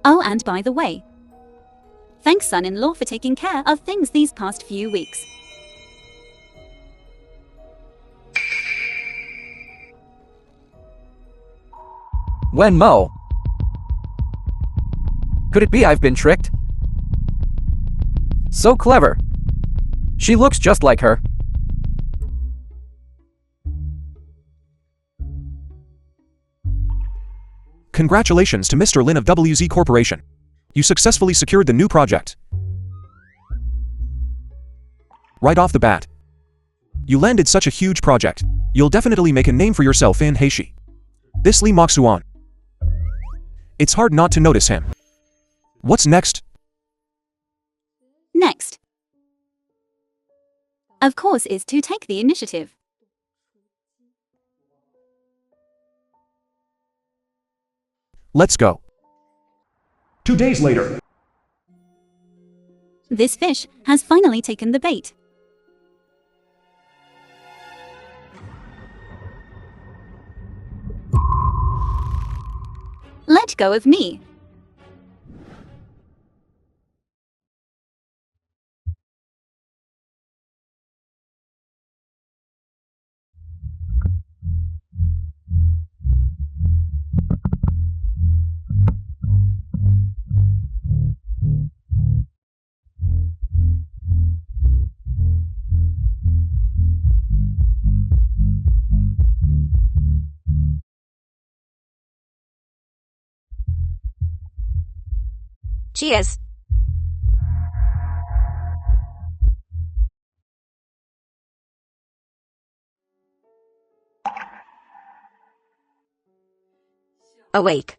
Oh, and by the way, thanks son-in-law for taking care of things these past few weeks. Wenmo. Could it be I've been tricked? So clever. She looks just like her. Congratulations to Mr. Lin of WZ Corporation. You successfully secured the new project. Right off the bat, you landed such a huge project. You'll definitely make a name for yourself in Heishi. This Lee Moxuan. It's hard not to notice him. What's next? Next, of course, is to take the initiative. Let's go. 2 days later. This fish has finally taken the bait. Let go of me. Cheers. Awake.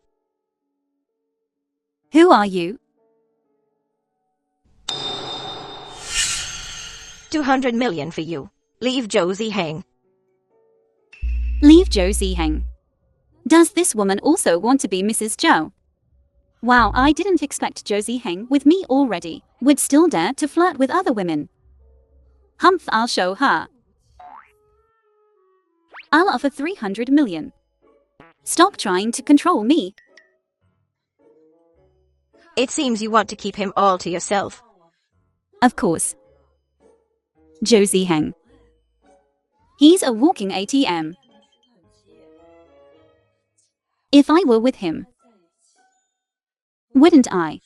Who are you? 200 million for you. Leave Josie hang. Leave Josie hang. Does this woman also want to be Mrs. Zhao? Wow, I didn't expect Josie Heng with me already would still dare to flirt with other women. Humph, I'll show her. I'll offer 300 million. Stop trying to control me. It seems you want to keep him all to yourself. Of course. Josie Heng. He's a walking ATM. If I were with him, wouldn't I?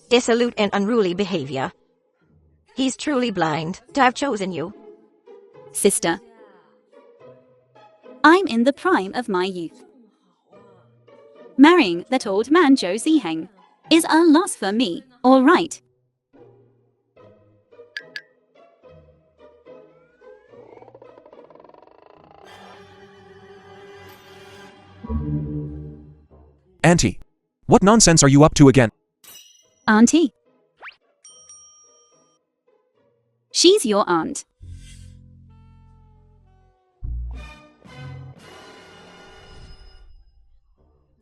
Dissolute and unruly behavior. He's truly blind to have chosen you. Sister. I'm in the prime of my youth. Marrying that old man Josie Heng is a loss for me, all right? Auntie. What nonsense are you up to again? Auntie. She's your aunt.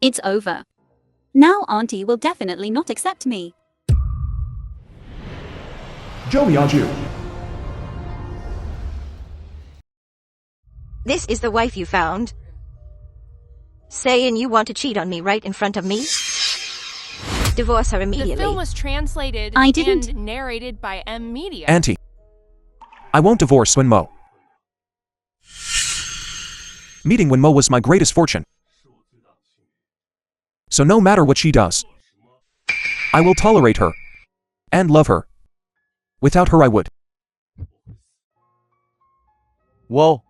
It's over. Now Auntie will definitely not accept me. Joey Aju. This is the wife you found? Saying you want to cheat on me right in front of me? Divorce her The immediately. film was translated I didn't. and narrated by M Media. Auntie. I won't divorce Wenmo. Meeting Wenmo was my greatest fortune. So no matter what she does, I will tolerate her and love her. Without her I would. Whoa.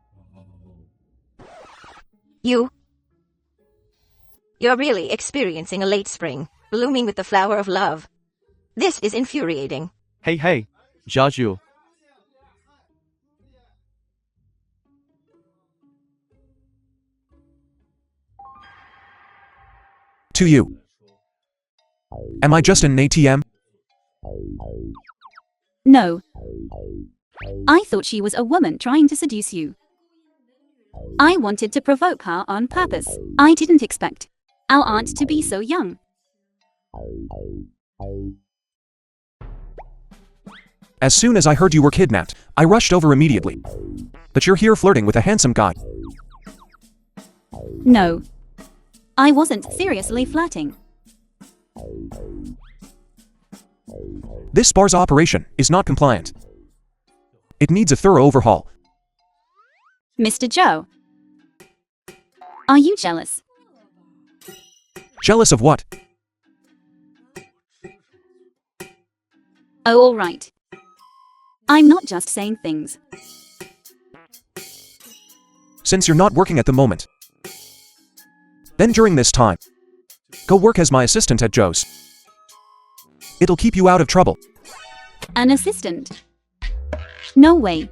You're really experiencing a late spring, blooming with the flower of love. This is infuriating. Hey, Jiaju. To you. Am I just an ATM? No. I thought she was a woman trying to seduce you. I wanted to provoke her on purpose. I didn't expect our aunt to be so young. As soon as I heard you were kidnapped, I rushed over immediately. But you're here flirting with a handsome guy. No. I wasn't seriously flirting. This bar's operation is not compliant. It needs a thorough overhaul. Mr. Zhou. Are you jealous? Jealous of what? Oh, all right. I'm not just saying things. Since you're not working at the moment. Then during this time, go work as my assistant at Joe's. It'll keep you out of trouble. An assistant? No way.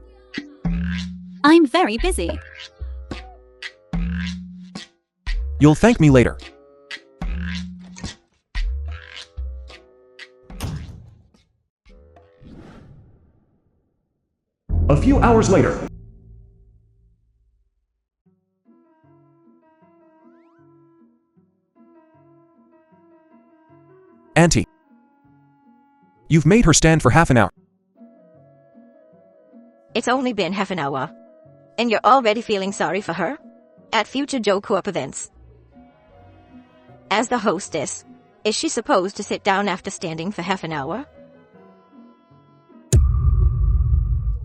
I'm very busy. You'll thank me later. A few hours later. Auntie. You've made her stand for half an hour. It's only been half an hour. And you're already feeling sorry for her? At future Joe Corp events. As the hostess, is she supposed to sit down after standing for half an hour?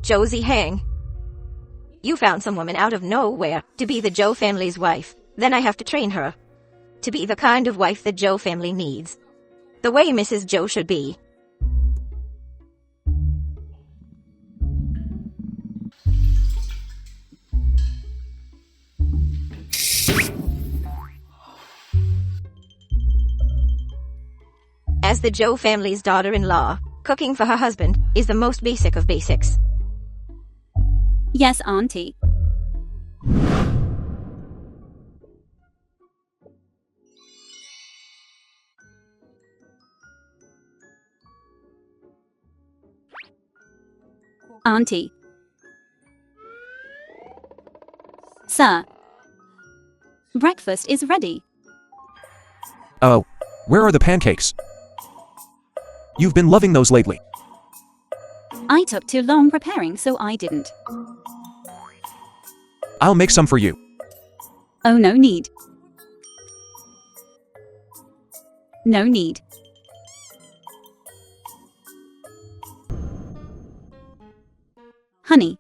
Josie Heng. You found some woman out of nowhere to be the Joe family's wife. Then I have to train her to be the kind of wife the Joe family needs. The way Mrs. Joe should be. As the Joe family's daughter-in-law, cooking for her husband is the most basic of basics. Yes, Auntie. Auntie. Sir. Breakfast is ready. Oh, where are the pancakes? You've been loving those lately. I took too long preparing, so I didn't. I'll make some for you. Oh, no need. No need. Honey.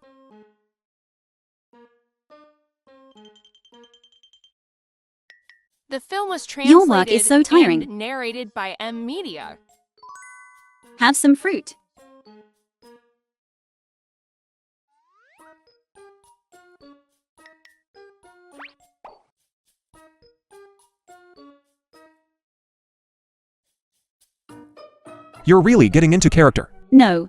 The film was Your work is so tiring. and narrated by M Media. Have some fruit. You're really getting into character. No.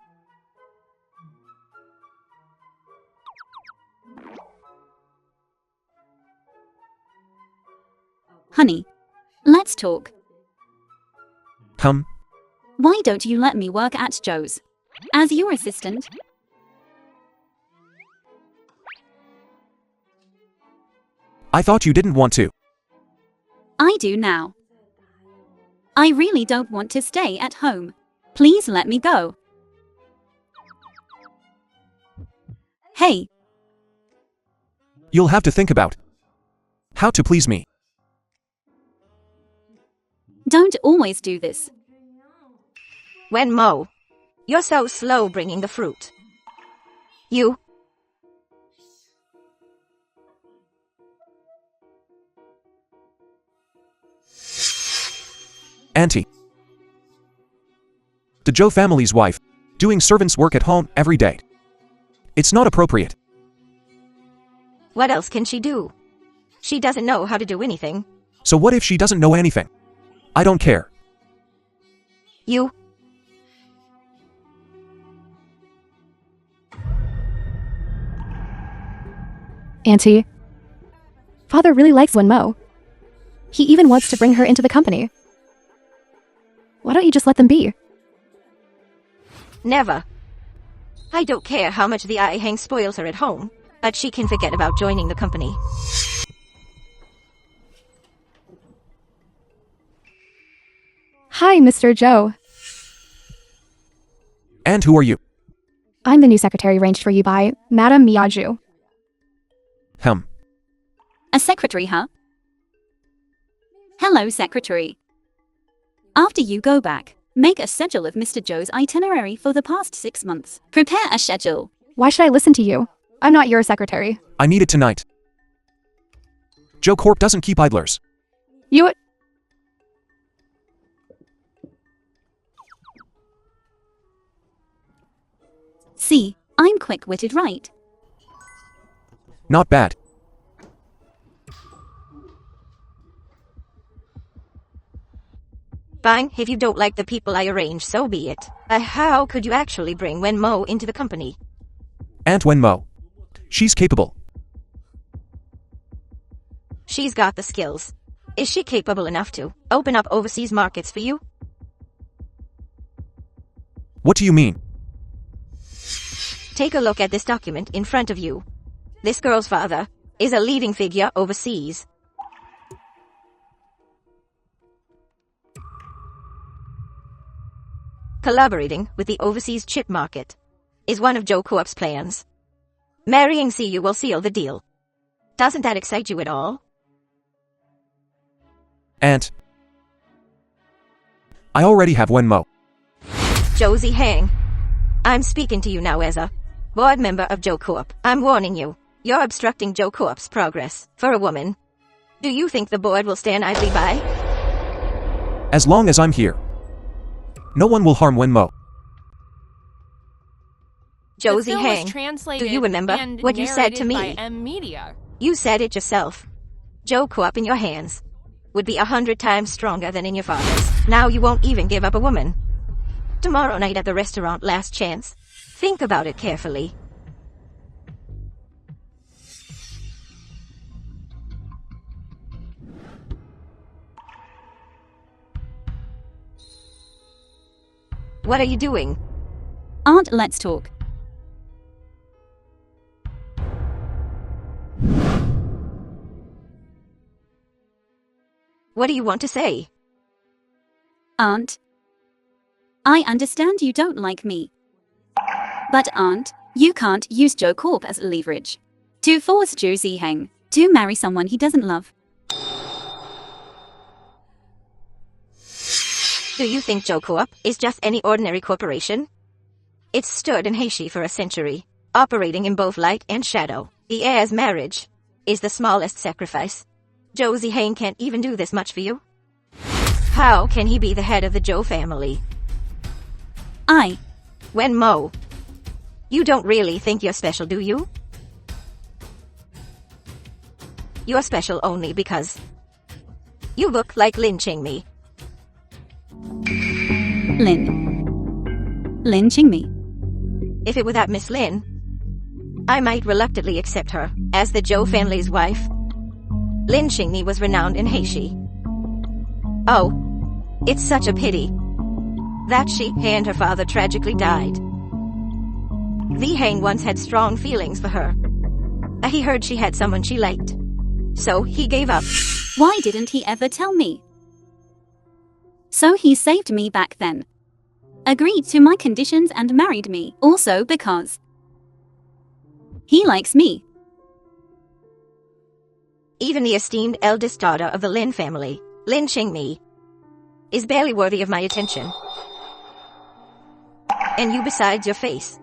Honey, let's talk. Why Why don't you let me work at Joe's? As your assistant? I thought you didn't want to. I do now. I really don't want to stay at home. Please let me go. Hey, You'll have to think about how to please me. don't always do this. When Mo, you're so slow bringing the fruit. You. Auntie. The Joe family's wife, doing servant's work at home every day. It's not appropriate. What else can she do? She doesn't know how to do anything. So what if she doesn't know anything? I don't care. You. Auntie. Father really likes Wenmo. He even wants to bring her into the company. Why don't you just let them be? Never. I don't care how much the eye hang spoils her at home, but she can forget about joining the company. Hi, Mr. Joe. And who are you? I'm the new secretary arranged for you by Madame Miyaju. A secretary, huh? Hello, secretary. After you go back, make a schedule of Mr. Joe's itinerary for the past 6 months. Prepare a schedule. Why should I listen to you? I'm not your secretary. I need it tonight. Joe Corp doesn't keep idlers. You... See, I'm quick-witted, right? Not bad. Fine, if you don't like the people I arrange, so be it. How could you actually bring Wenmo into the company? Aunt Wenmo. She's capable. She's got the skills. Is she capable enough to open up overseas markets for you? What do you mean? Take a look at this document in front of you. This girl's father is a leading figure overseas. Collaborating with the overseas chip market is one of Joe Coop's plans. Marrying CU will seal the deal. Doesn't that excite you at all? Aunt. I already have Wenmo. Josie Hang. I'm speaking to you now as a board member of Joe Coop. I'm warning you. You're obstructing Joe Coop's progress. For a woman. Do you think the board will stand idly by? As long as I'm here, no one will harm Wenmo. Josie The film was Hang. translated Do you remember and what you said to narrated me? by M Media. You said it yourself. Joe Coop in your hands. would be 100 times stronger than in your father's. Now you won't even give up a woman. Tomorrow night at the restaurant, last chance. Think about it carefully. What are you doing? Aunt, let's talk. What do you want to say? Aunt, I understand you don't like me. But Aunt, you can't use Joe Corp as leverage to force Zhou Ziheng to marry someone he doesn't love. Do you think Joe Corp is just any ordinary corporation? It's stood in Heishi for a century, operating in both light and shadow. The heir's marriage is the smallest sacrifice. Zhou Ziheng can't even do this much for you. How can he be the head of the Zhou family? When Mo, you don't really think you're special, do you? You're special only because you look like Lin Qingmi. Lin Qingmi. If it were that Miss Lin, I might reluctantly accept her as the Zhou family's wife. Lin Qingmi was renowned in Heishi. Oh, it's such a pity that she and her father tragically died. Li Heng once had strong feelings for her. He heard she had someone she liked, so he gave up. Why didn't he ever tell me? So he saved me back then, agreed to my conditions and married me, also because he likes me. Even the esteemed eldest daughter of the Lin family, Lin Qingmi, is barely worthy of my attention. And you besides your face.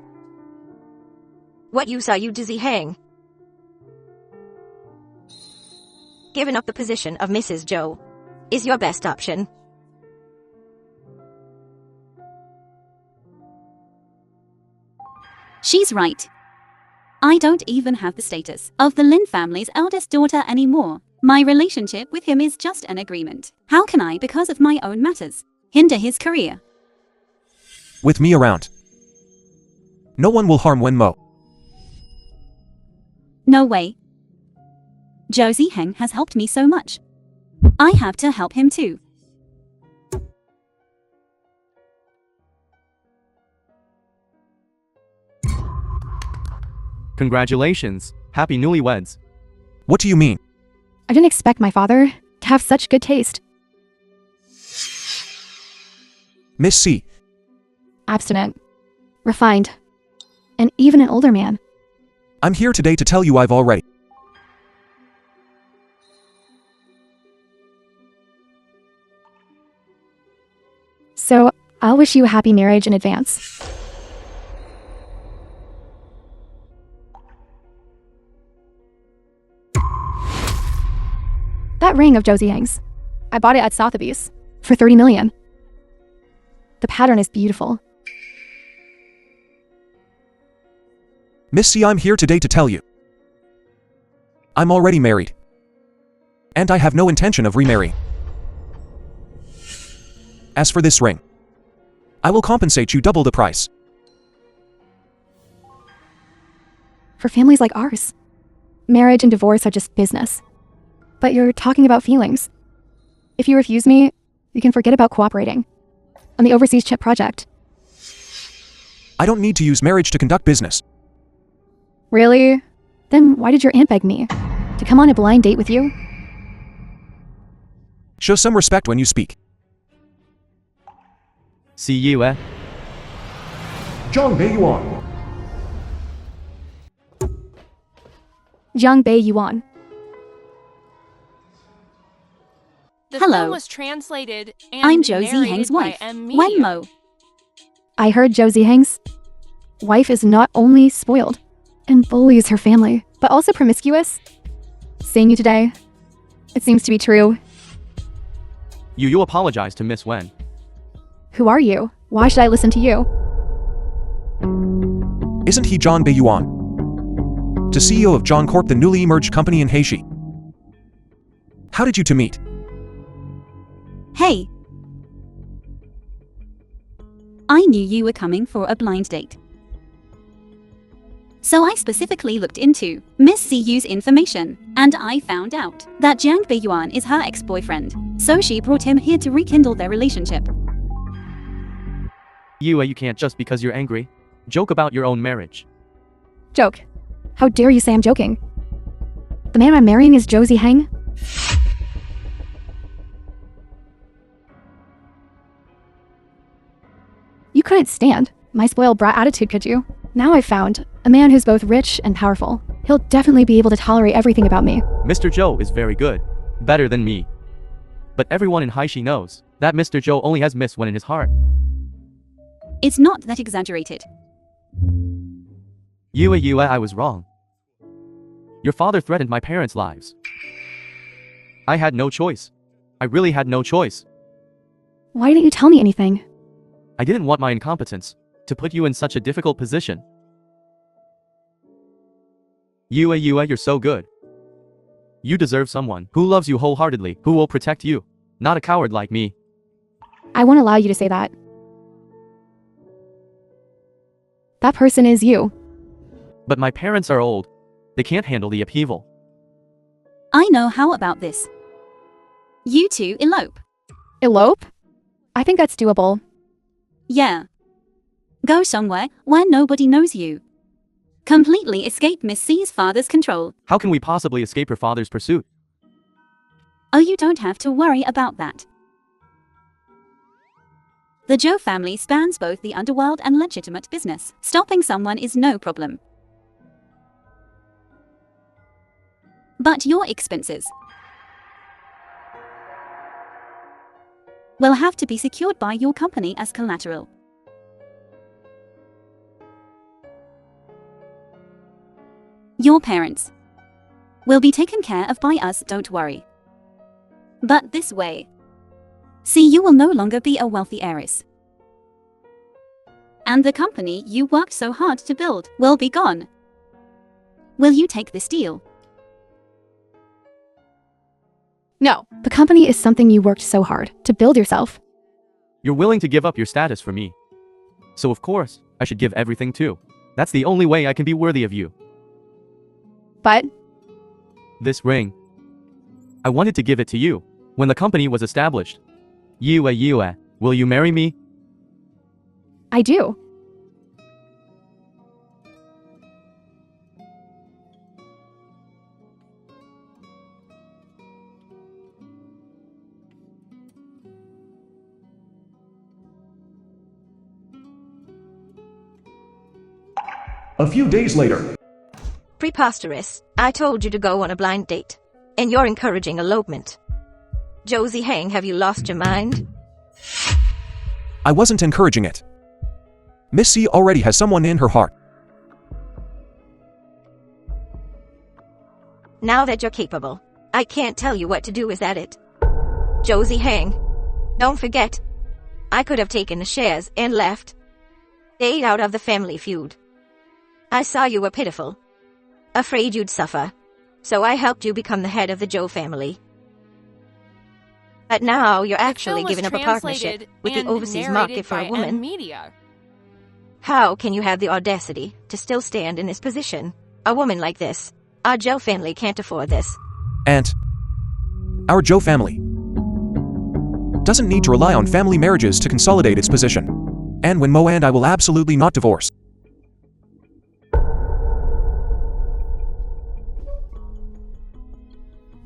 What use are you to Ziheng? Giving up the position of Mrs. Zhou is your best option. She's right. I don't even have the status of the Lin family's eldest daughter anymore. My relationship with him is just an agreement. How can I, because of my own matters, hinder his career? With me around, no one will harm Wen Mo. No way. Zhou Ziheng has helped me so much. I have to help him too. Congratulations. Happy newlyweds. What do you mean? I didn't expect my father to have such good taste. Miss C, Abstinent, refined, and even an older man. I'm here today to tell you I've already. So, I'll wish you a happy marriage in advance. That ring of Zhou Ziheng's, I bought it at Sotheby's for 30 million. The pattern is beautiful. Miss C, I'm here today to tell you I'm already married. And I have no intention of remarrying. As for this ring, I will compensate you double the price. For families like ours, marriage and divorce are just business. But you're talking about feelings. If you refuse me, you can forget about cooperating on the overseas chip project. I don't need to use marriage to conduct business. Really? Then why did your aunt beg me to come on a blind date with you? Show some respect when you speak. See you, eh? Zhang Beiyuan. Jiang Bei Yuan. The Hello. film was translated and I'm Zhou narrated Ziheng's by wife, M. Wen Media. Mo. I heard Zhou Ziheng's wife is not only spoiled and bullies her family, but also promiscuous. Seeing you today, it seems to be true. You apologize to Miss Wen. Who are you? Why should I listen to you? Isn't he Zhang Beiyuan, the CEO of Zhang Corp, the newly emerged company in Heishi? How did you two meet? Hey! I knew you were coming for a blind date. So I specifically looked into Miss Cuy's information, and I found out that Jiang Beiyuan is her ex-boyfriend. So she brought him here to rekindle their relationship. You can't just because you're angry. Joke about your own marriage. Joke. How dare you say I'm joking? The man I'm marrying is Zhou Ziheng? You couldn't stand my spoiled brat attitude, could you? Now I've found a man who's both rich and powerful. He'll definitely be able to tolerate everything about me. Mr. Zhou is very good. Better than me. But everyone in Haishi knows that Mr. Zhou only has Miss Wen in his heart. It's not that exaggerated. Yue, I was wrong. Your father threatened my parents' lives. I had no choice. I really had no choice. Why didn't you tell me anything? I didn't want my incompetence to put you in such a difficult position. Yue, you're so good. You deserve someone who loves you wholeheartedly, who will protect you, not a coward like me. I won't allow you to say that. That person is you. But my parents are old. They can't handle the upheaval. I know how about this. You two elope. Elope? I think that's doable. Yeah. Go somewhere where nobody knows you. Completely escape Miss C's father's control. How can we possibly escape her father's pursuit? Oh, you don't have to worry about that. The Zhou family spans both the underworld and legitimate business. Stopping someone is no problem. But your expenses will have to be secured by your company as collateral. Your parents will be taken care of by us, don't worry. But this way, see, you will no longer be a wealthy heiress. And the company you worked so hard to build will be gone. Will you take this deal? No. The company is something you worked so hard to build yourself. You're willing to give up your status for me. So of course, I should give everything too. That's the only way I can be worthy of you. But This ring. I wanted to give it to you when the company was established. Yue, will you marry me? I do. A few days later. Preposterous. I told you to go on a blind date. And you're encouraging elopement. Zhou Ziheng, have you lost your mind? I wasn't encouraging it. Miss C already has someone in her heart. Now that you're capable, I can't tell you what to do, is that it? Zhou Ziheng, don't forget, I could have taken the shares and left. Stayed out of the family feud. I saw you were pitiful. Afraid you'd suffer. So I helped you become the head of the Zhou family. But now you're actually giving up a partnership with the overseas market for a woman. Media. How can you have the audacity to still stand in this position? A woman like this. Our Zhou family can't afford this. And our Zhou family doesn't need to rely on family marriages to consolidate its position. And when Mo and I will absolutely not divorce.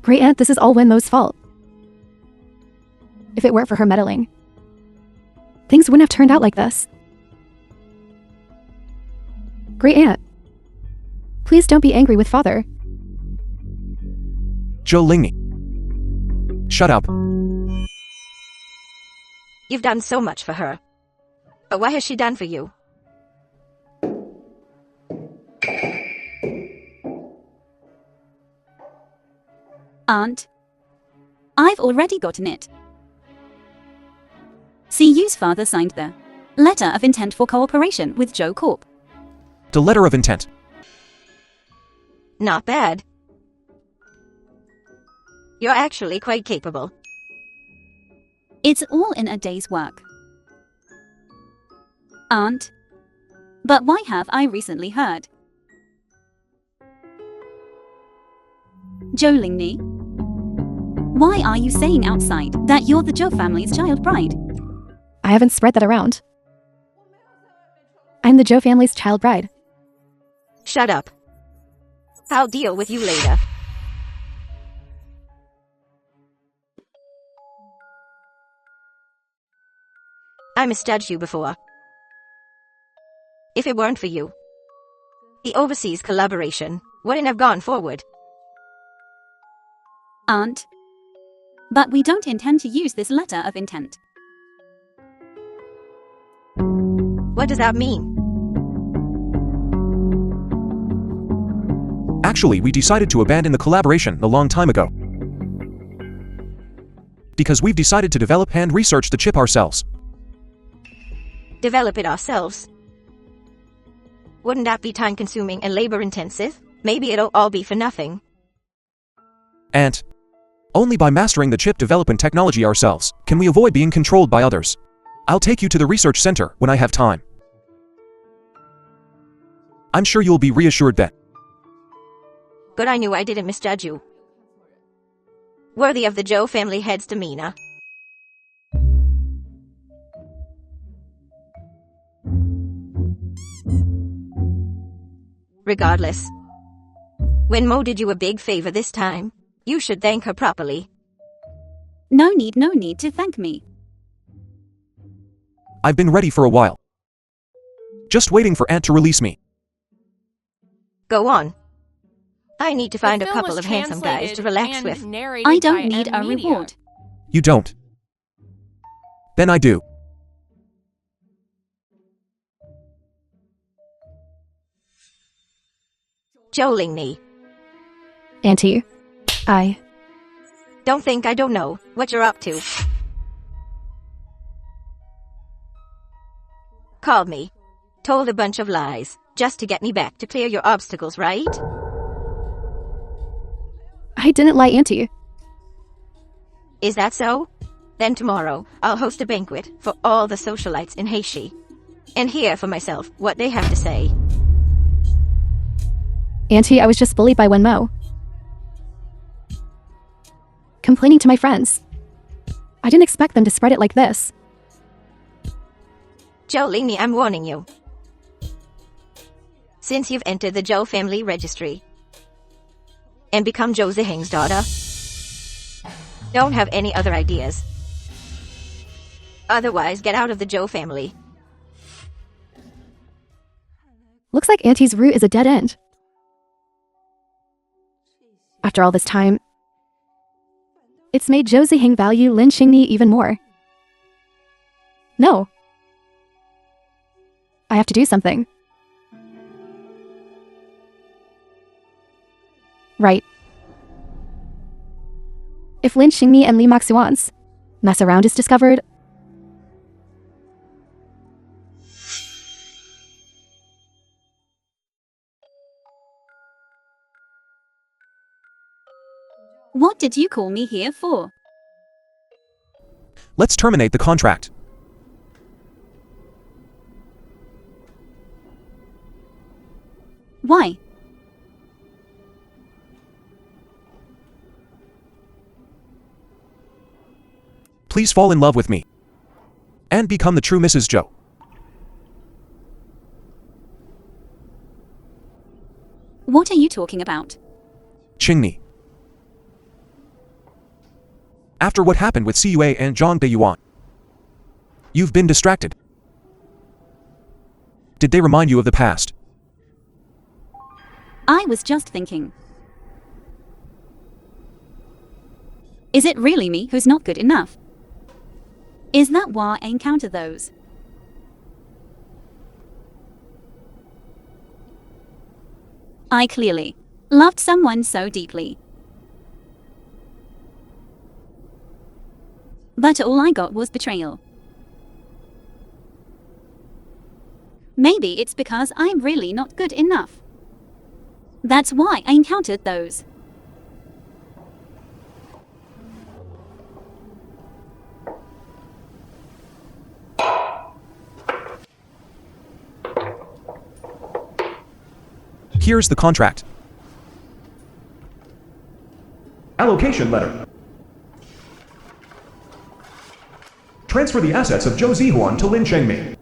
Great Aunt, this is all Wen Mo's fault. If it weren't for her meddling, things wouldn't have turned out like this. Great Aunt, please don't be angry with Father. Zhou Lingni. Shut up. You've done so much for her. But what has she done for you? Aunt, I've already gotten it. CU's father signed the letter of intent for cooperation with Zhou Corp. The letter of intent. Not bad. You're actually quite capable. It's all in a day's work. Aunt? But why have I recently heard? Joe Lingney? Why are you saying outside that you're the Joe family's child bride? I haven't spread that around. I'm the Joe family's child bride. Shut up. I'll deal with you later. I misjudged you before. If it weren't for you, the overseas collaboration wouldn't have gone forward. Aunt? But we don't intend to use this letter of intent. What does that mean? Actually, we decided to abandon the collaboration a long time ago. Because we've decided to develop and research the chip ourselves. Develop it ourselves? Wouldn't that be time-consuming and labor-intensive? Maybe it'll all be for nothing. And only by mastering the chip development technology ourselves can we avoid being controlled by others. I'll take you to the research center when I have time. I'm sure you'll be reassured then. Good, I knew I didn't misjudge you. Worthy of the Joe family head's demeanor. Regardless, when Mo did you a big favor this time, you should thank her properly. No need to thank me. I've been ready for a while. Just waiting for Aunt to release me. Go on. I need to find The a film couple was of handsome guys to translated relax and with. narrated I by don't need a Media. reward. You don't. Then I do. Joe Lingney, Auntie, I... don't think I don't know what you're up to. Called me. Told a bunch of lies, just to get me back to clear your obstacles, right? I didn't lie, Auntie. Is that so? Then tomorrow, I'll host a banquet for all the socialites in Heishi, and hear for myself what they have to say. Auntie, I was just bullied by Wenmo. Complaining to my friends. I didn't expect them to spread it like this. Joe Lingney, I'm warning you. Since you've entered the Joe family registry and become Joe Ziheng's daughter, don't have any other ideas. Otherwise, get out of the Joe family. Looks like Auntie's route is a dead end. After all this time, it's made Zhou Ziheng value Lin Xingni even more. No. I have to do something. Right. If Lin Xingmi and Li Maxuan's mess around is discovered, What did you call me here for? Let's terminate the contract. Why? Please fall in love with me. And become the true Mrs. Joe. What are you talking about? Qingni. After what happened with Cua and Zhang Beiyuan, you've been distracted. Did they remind you of the past? I was just thinking. Is it really me who's not good enough? Is that why I encounter those? I clearly loved someone so deeply. But all I got was betrayal. Maybe it's because I'm really not good enough. That's why I encountered those. Here's the contract. Allocation letter. Transfer the assets of Zhou Zihuan to Lin Chengmi.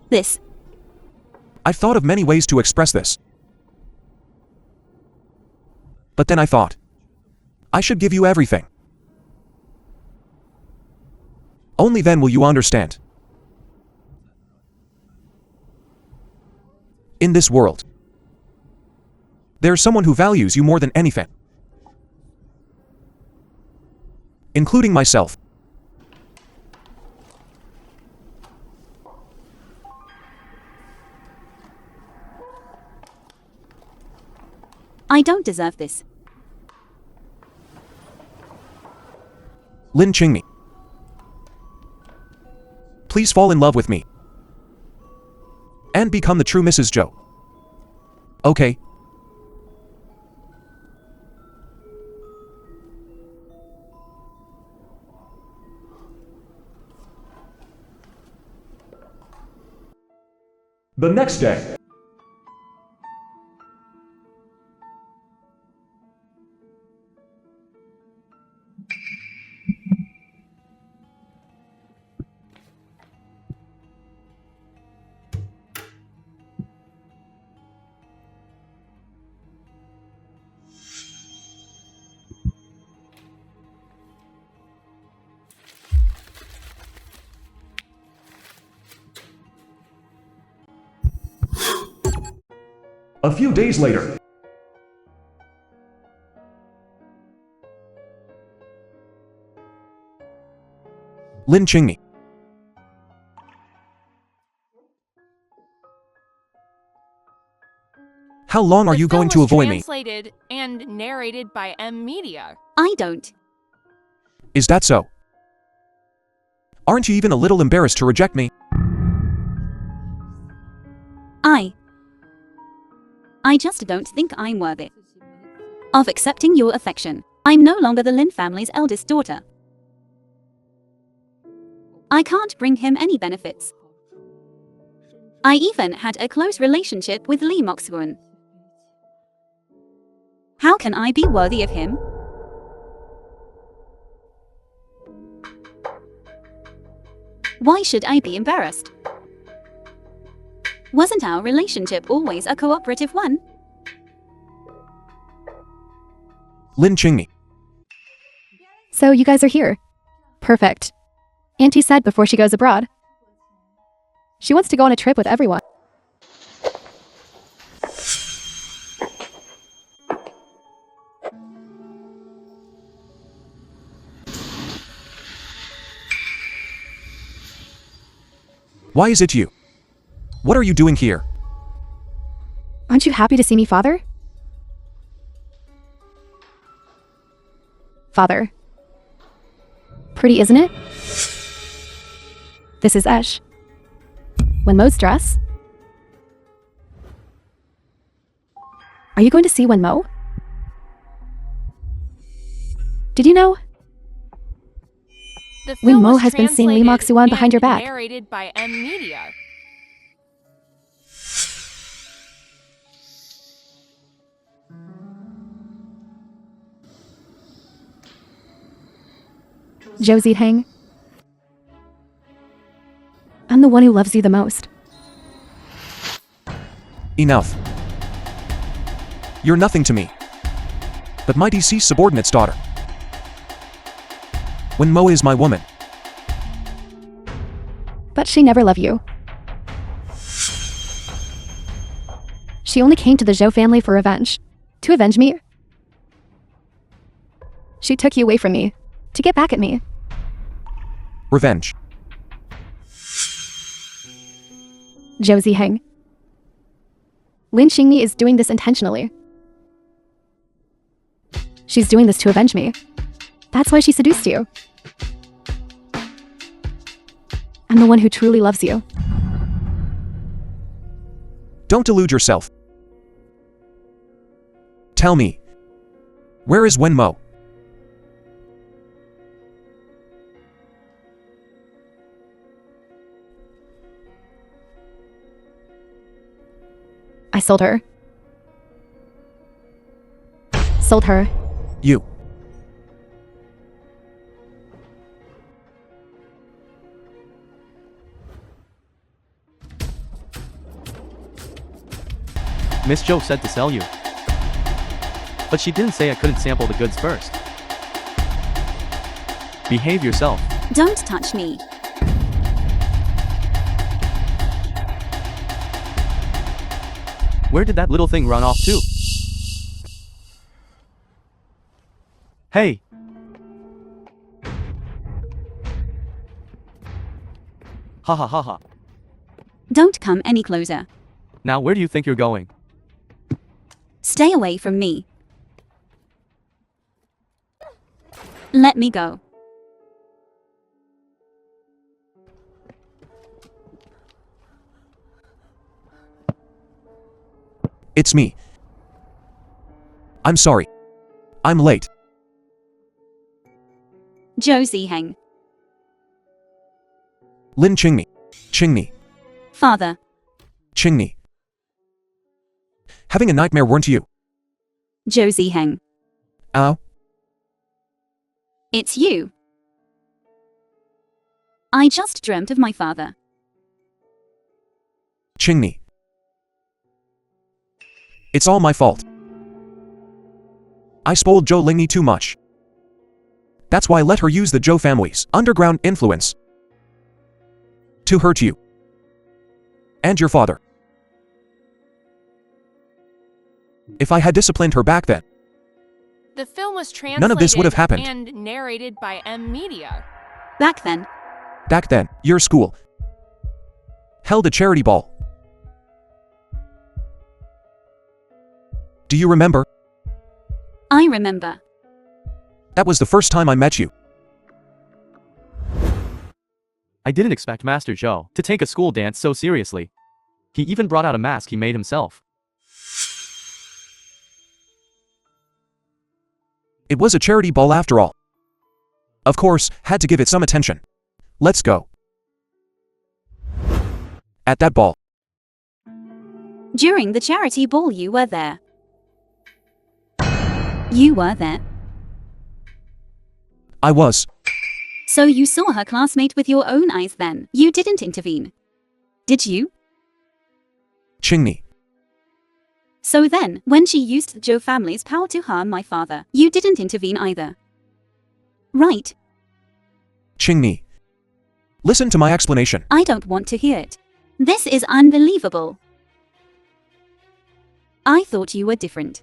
This. I've thought of many ways to express this. But then I thought, I should give you everything. Only then will you understand. In this world, there's someone who values you more than anything, including myself. I don't deserve this. Lin Qingmi, please fall in love with me and become the true Mrs. Zhou. Okay? The next day. A few days later. Lin Qingmi, how long are The you film going to was avoid me? Translated and narrated by M Media. I don't. Is that so? Aren't you even a little embarrassed to reject me? I just don't think I'm worthy of accepting your affection. I'm no longer the Lin family's eldest daughter. I can't bring him any benefits. I even had a close relationship with Li Moxuan. How can I be worthy of him? Why should I be embarrassed? Wasn't our relationship always a cooperative one? Lin Qingmi, So you guys are here. Perfect. Auntie said before she goes abroad, she wants to go on a trip with everyone. why is it you? What are you doing here? Aren't you happy to see me, Father? Father. Pretty, isn't it? This is Esh. Wenmo's dress? Are you going to see Wenmo? Did you know? The film Mo was has been seeing Li translated Moxuan behind your and back. Narrated by M Media. Josie Hang. I'm the one who loves you the most. Enough. You're nothing to me, but my deceased subordinate's daughter. When Mo is my woman. But she never loved you. She only came to the Zhou family for revenge. To avenge me. She took you away from me. To get back at me. Revenge. Josie Heng. Lin Xingmi is doing this intentionally. She's doing this to avenge me. That's why she seduced you. I'm the one who truly loves you. Don't delude yourself. Tell me, where is Wenmo? I sold her. Sold her. You. Miss Joe said to sell you. But she didn't say I couldn't sample the goods first. Behave yourself. Don't touch me. Where did that little thing run off to? Hey! Ha ha ha ha. Don't come any closer. Now where do you think you're going? Stay away from me. Let me go. It's me. I'm sorry. I'm late. Josie Heng. Lin Chingni. Chingni. Father. Chingni. Having a nightmare, weren't you? Josie Heng. Ow. It's you. I just dreamt of my father. Chingni. It's all my fault. I spoiled Zhou Lingyi too much. That's why I let her use the Zhou family's underground influence to hurt you and your father. If I had disciplined her back then, The film was translated none of this would have happened. and narrated by M Media. Back then, Back then, your school held a charity ball. Do you remember? I remember. That was the first time I met you. I didn't expect Master Zhou to take a school dance so seriously. He even brought out a mask he made himself. It was a charity ball after all. Of course, had to give it some attention. Let's go. At that ball, During the charity ball, you were there. You were there. I was. So you saw her classmate with your own eyes then. You didn't intervene. Did you? Chingni. So then, when she used the Zhou family's power to harm my father, you didn't intervene either. Right? Chingni. Listen to my explanation. I don't want to hear it. This is unbelievable. I thought you were different.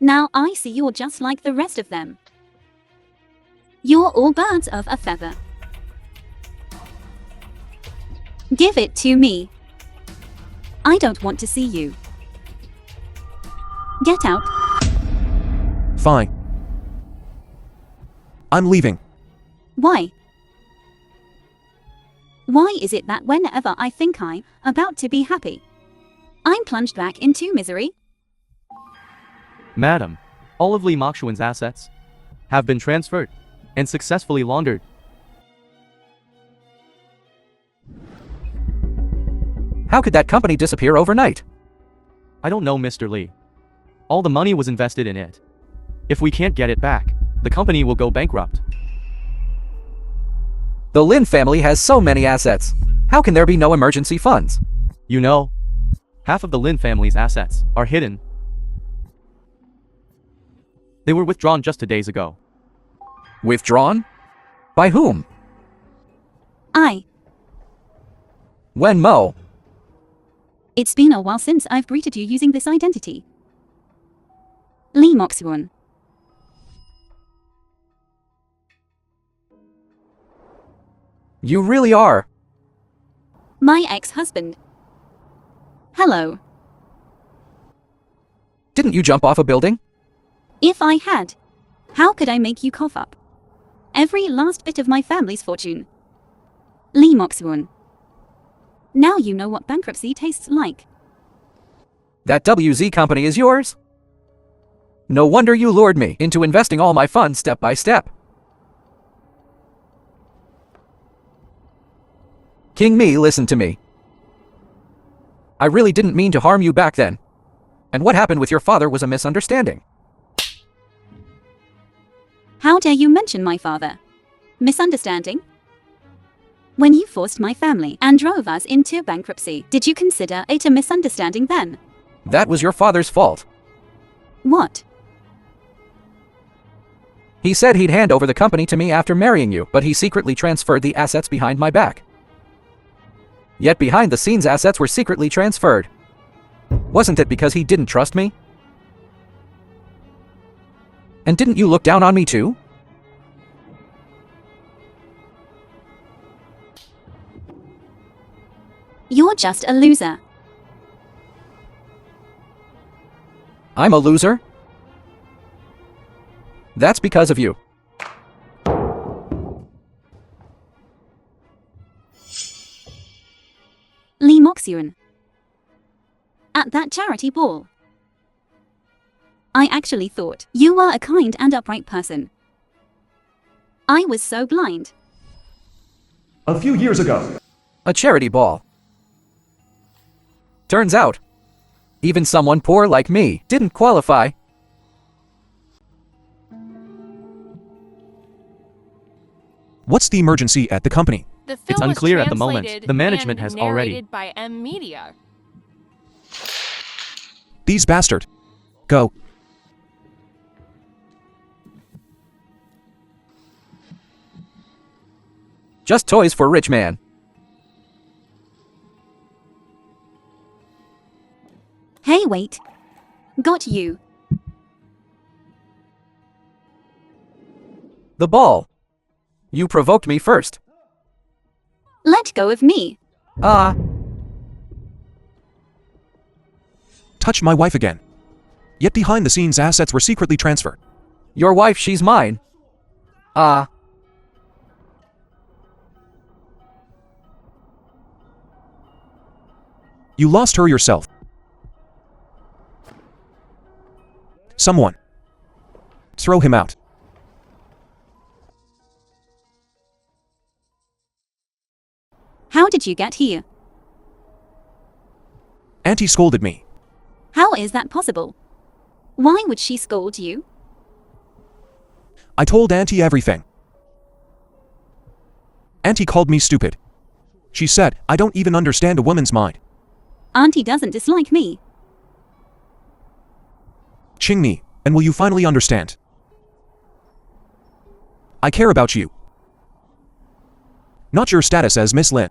Now I see you're just like the rest of them. You're all birds of a feather. Give it to me. I don't want to see you. Get out. Fine. I'm leaving. Why? Why is it that whenever I think I'm about to be happy, I'm plunged back into misery? Madam, all of Li Mokshuan's assets have been transferred and successfully laundered. How could that company disappear overnight? I don't know, Mr. Li. All the money was invested in it. If we can't get it back, the company will go bankrupt. The Lin family has so many assets. How can there be no emergency funds? You know, half of the Lin family's assets are hidden. They were withdrawn just 2 days ago. Withdrawn? By whom? When Mo? It's been a while since I've greeted you using this identity. Li Mokshuan. You really are. My ex-husband. Hello. Didn't you jump off a building? If I had, how could I make you cough up every last bit of my family's fortune? Li Mokshuan. Now you know what bankruptcy tastes like. That WZ company is yours? No wonder you lured me into investing all my funds step by step. King Mi, listen to me. I really didn't mean to harm you back then. And what happened with your father was a misunderstanding. How dare you mention my father? Misunderstanding? When you forced my family and drove us into bankruptcy, did you consider it a misunderstanding then? That was your father's fault. What? He said he'd hand over the company to me after marrying you, but he secretly transferred the assets behind my back. Yet behind the scenes assets were secretly transferred. Wasn't it because he didn't trust me? And didn't you look down on me too? You're just a loser. I'm a loser? That's because of you. Lee Moxeon. At that charity ball. I actually thought you were a kind and upright person. I was so blind. A few years ago. A charity ball. Turns out, even someone poor like me didn't qualify. What's the emergency at the company? The film It's was unclear at the moment. translated The management and has already- narrated by M Media. These bastard. Go. Just toys for rich man. Hey, wait. Got you. The ball. You provoked me first. Let go of me. Touch my wife again. Yet behind the scenes assets were secretly transferred. Your wife, she's mine. You lost her yourself. Someone. Throw him out. How did you get here? Auntie scolded me. How is that possible? Why would she scold you? I told Auntie everything. Auntie called me stupid. She said, I don't even understand a woman's mind. Auntie doesn't dislike me. Ching me, and will you finally understand? I care about you. Not your status as Miss Lin.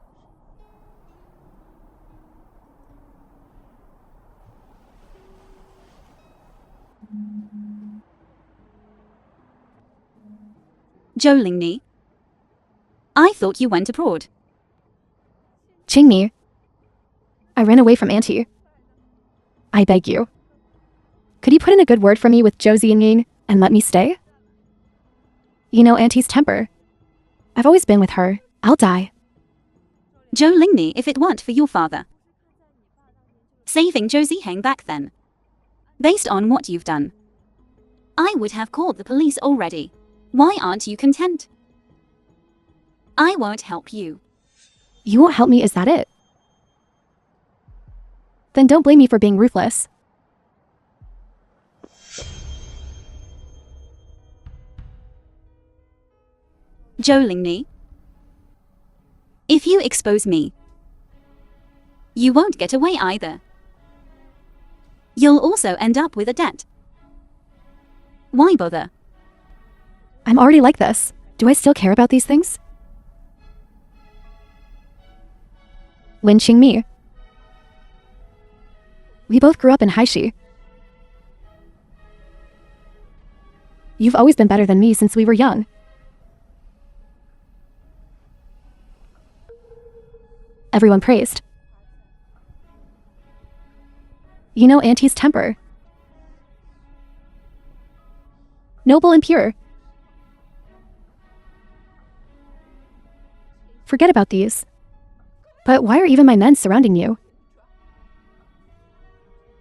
Jolingni. I thought you went abroad. Chingmi. I ran away from Auntie. I beg you. Could you put in a good word for me with Josie and Ying and let me stay? You know Auntie's temper. I've always been with her. I'll die. Jolingni, if it weren't for your father. Saving Josie Heng back then. Based on what you've done. I would have called the police already. Why aren't you content? I won't help you. You won't help me, is that it? Then don't blame me for being ruthless. Jolingni. If you expose me, you won't get away either. You'll also end up with a debt. Why bother? I'm already like this. Do I still care about these things? Lin Qingmi. We both grew up in Haishi. You've always been better than me since we were young. Everyone praised. You know Auntie's temper. Noble and pure. Forget about these. But why are even my men surrounding you?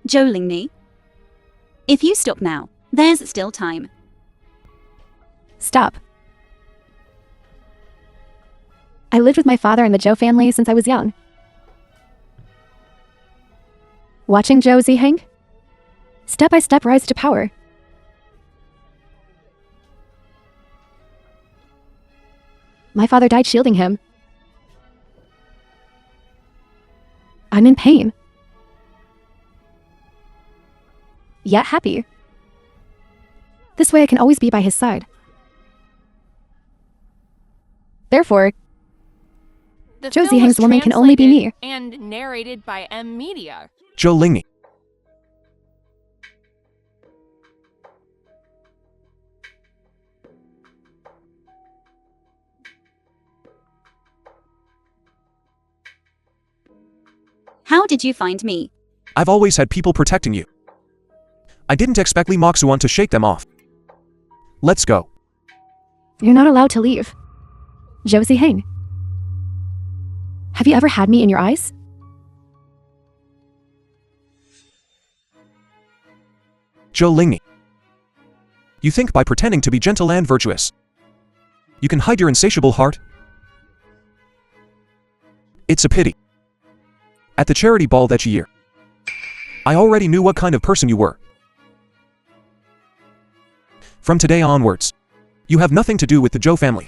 Jolingni. If you stop now, there's still time. Stop. I lived with my father and the Zhou family since I was young. Watching Zhou Ziheng step by step rise to power. My father died shielding him. I'm in pain, yet happy. This way I can always be by his side. Therefore, The Zhou film was Ziheng's woman can only be me. translated and narrated by M Media. Zhou Lingni. How did you find me? I've always had people protecting you. I didn't expect Lee Moxuan to shake them off. Let's go. You're not allowed to leave. Zhou Ziheng. Have you ever had me in your eyes? Zhou Lingni. You think by pretending to be gentle and virtuous, you can hide your insatiable heart? It's a pity. At the charity ball that year, I already knew what kind of person you were. From today onwards, you have nothing to do with the Zhou family.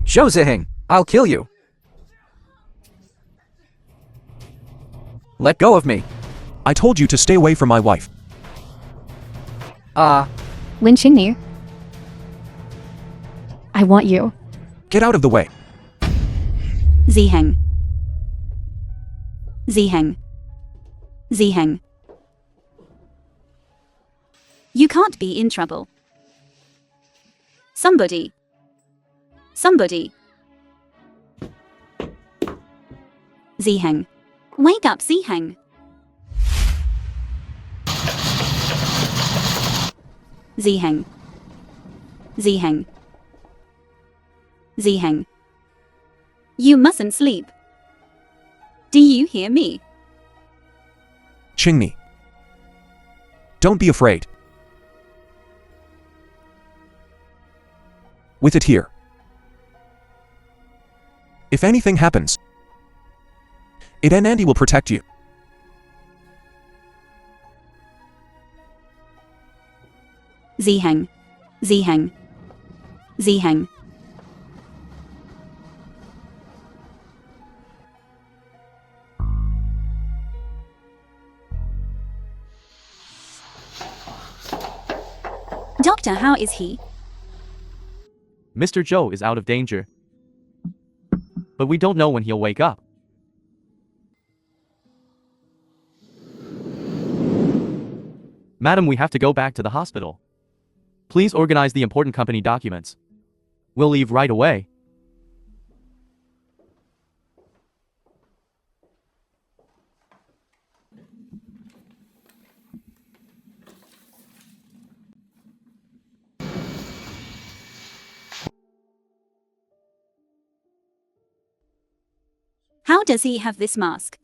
Zhou Ziheng, I'll kill you. Let go of me. I told you to stay away from my wife. Lin Qingni. I want you. Get out of the way. Ziheng. Ziheng. Ziheng. You can't be in trouble. Somebody. Somebody. Ziheng. Wake up, Ziheng. Ziheng. Ziheng. Ziheng. You mustn't sleep. Do you hear me? Qingni. Don't be afraid. With it here. If anything happens, Andy will protect you. Ziheng. Ziheng. Ziheng. Doctor, how is he? Mr. Zhou is out of danger. But we don't know when he'll wake up. Madam, we have to go back to the hospital. Please organize the important company documents. We'll leave right away. How does he have this mask?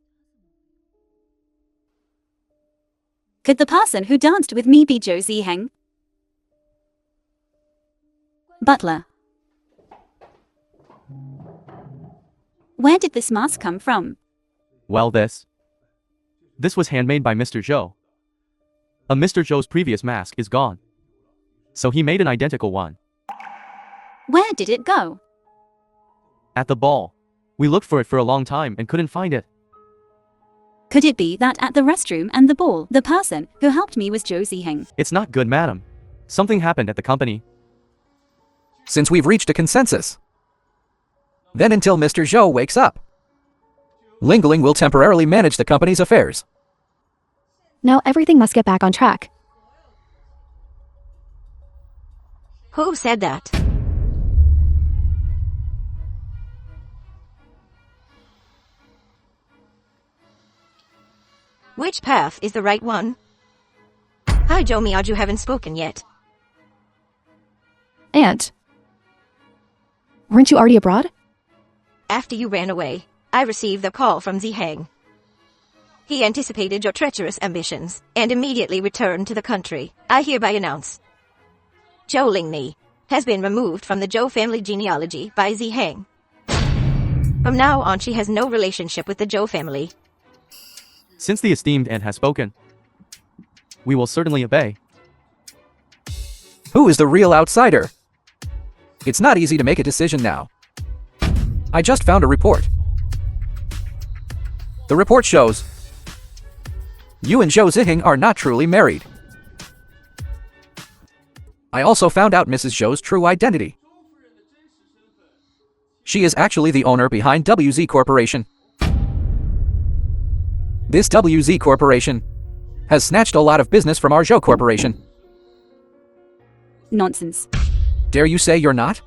Could the person who danced with me be Zhou Ziheng? Butler. Where did this mask come from? Well, this was handmade by Mr. Zhou. Mr. Zhou's previous mask is gone. So he made an identical one. Where did it go? At the ball. We looked for it for a long time and couldn't find it. Could it be that at the restroom and the ball, the person who helped me was Zhou Ziheng? It's not good, madam. Something happened at the company. Since we've reached a consensus, then until Mr. Zhou wakes up, Lingling will temporarily manage the company's affairs. Now everything must get back on track. Who said that? Which path is the right one? Hi, Zhou Miao, you haven't spoken yet. Aunt. Weren't you already abroad? After you ran away, I received the call from Ziheng. He anticipated your treacherous ambitions and immediately returned to the country. I hereby announce Zhou Lingni has been removed from the Zhou family genealogy by Ziheng. From now on, she has no relationship with the Joe family. Since the esteemed aunt has spoken, we will certainly obey. Who is the real outsider? It's not easy to make a decision now. I just found a report. The report shows you and Zhou Ziheng are not truly married. I also found out Mrs. Zhou's true identity. She is actually the owner behind WZ Corporation. This WZ Corporation has snatched a lot of business from our Zhou Corporation. Nonsense. Dare you say you're not?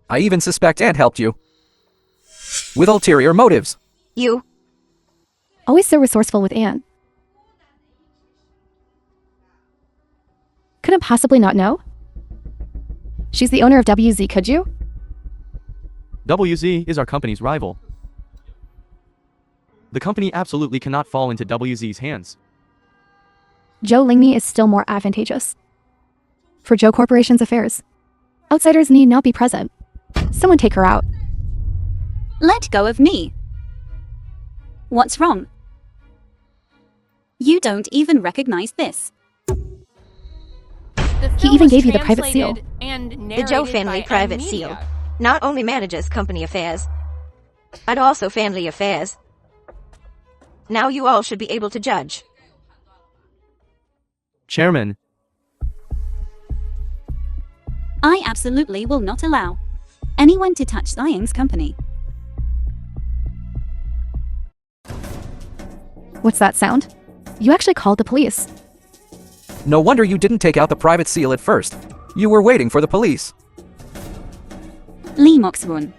I even suspect Aunt helped you. With ulterior motives. You. Always so resourceful with Anne. Couldn't possibly not know? She's the owner of WZ, could you? WZ is our company's rival. The company absolutely cannot fall into WZ's hands. Zhou Lingmi is still more advantageous. For Zhou Corporation's affairs, outsiders need not be present. Someone take her out. Let go of me. What's wrong? You don't even recognize this. He even gave you the private seal. The Joe family private seal not only manages company affairs, but also family affairs. Now you all should be able to judge. Chairman, I absolutely will not allow anyone to touch Ziyang's company. What's that sound? You actually called the police. No wonder you didn't take out the private seal at first. You were waiting for the police. Lee Moxrun.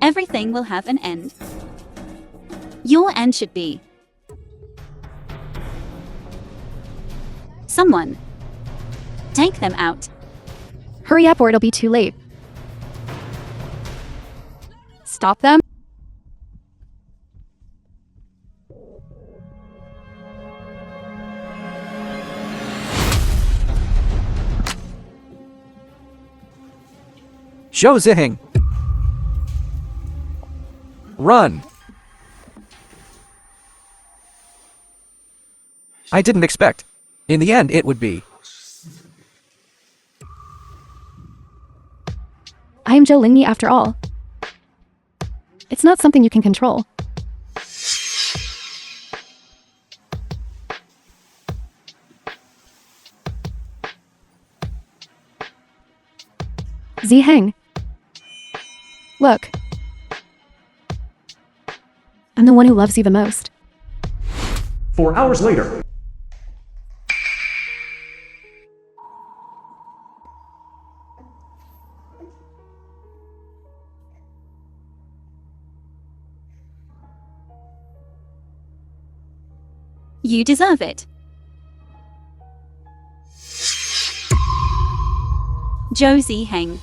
Everything will have an end. Your end should be someone take them out. Hurry up or it'll be too late. Stop them. Zhou Ziheng. Run. I didn't expect. In the end, it would be. I am Zhou Lingmi after all. It's not something you can control. Ziheng. Look. I'm the one who loves you the most. 4 hours later. You deserve it. Zhou Ziheng.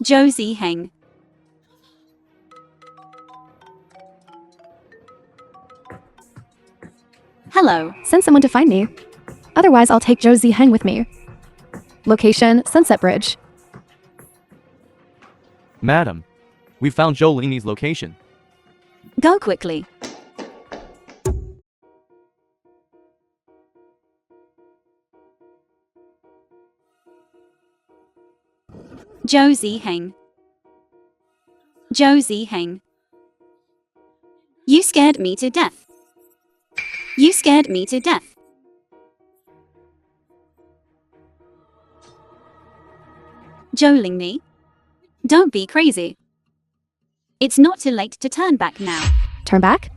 Zhou Ziheng. Hello. Send someone to find me. Otherwise, I'll take Zhou Ziheng with me. Location, Sunset Bridge. madam, we found Zhou Lingmi's location. Go quickly. Zhou Ziheng. Zhou Ziheng. You scared me to death. You scared me to death. Zhou Lingmi. Don't be crazy. It's not too late to turn back now. Turn back?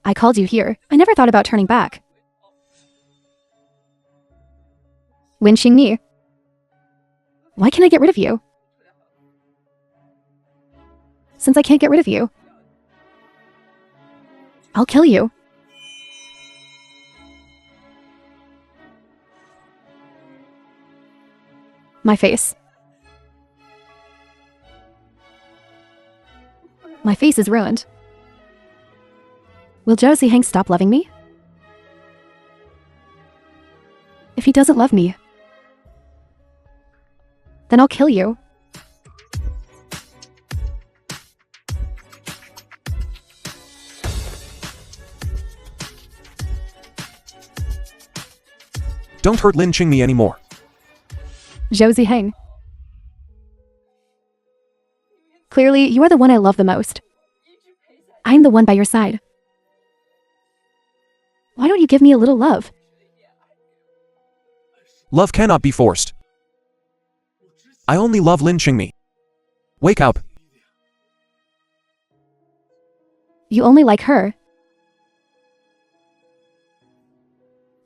I called you here. I never thought about turning back. Wen Xingni. Why can't I get rid of you? Since I can't get rid of you, I'll kill you. My face. My face is ruined. Will Zhou Ziheng stop loving me? If he doesn't love me, Then I'll kill you. Don't hurt Lin Qingmi anymore. Zhou Ziheng. Clearly, you are the one I love the most. I'm the one by your side. Why don't you give me a little love? Love cannot be forced. I only love Lin Qingmi. Wake up. You only like her.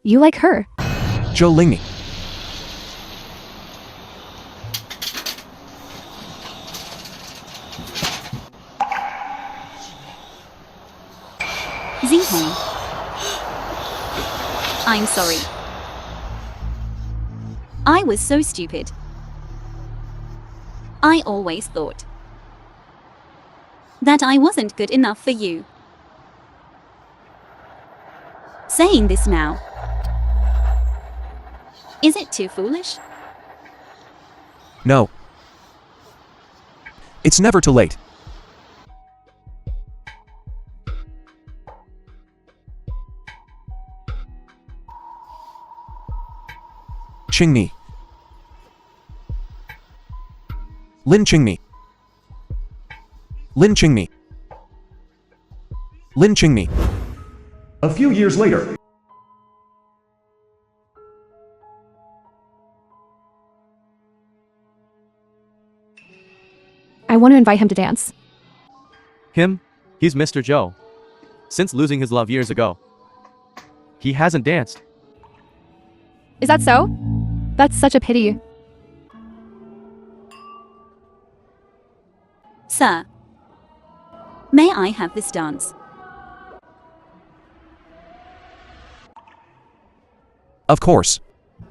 You like her. Zhou Lingmi. Ziheng. I'm sorry. I was so stupid. I always thought that I wasn't good enough for you. Saying this now, is it too foolish? No. It's never too late. Qingmi. Lin Qingmi. Lin Qingmi. Lin Qingmi. A few years later. I want to invite him to dance. Him? He's Mr. Zhou. Since losing his love years ago, he hasn't danced. Is that so? That's such a pity. Sir, may I have this dance? Of course.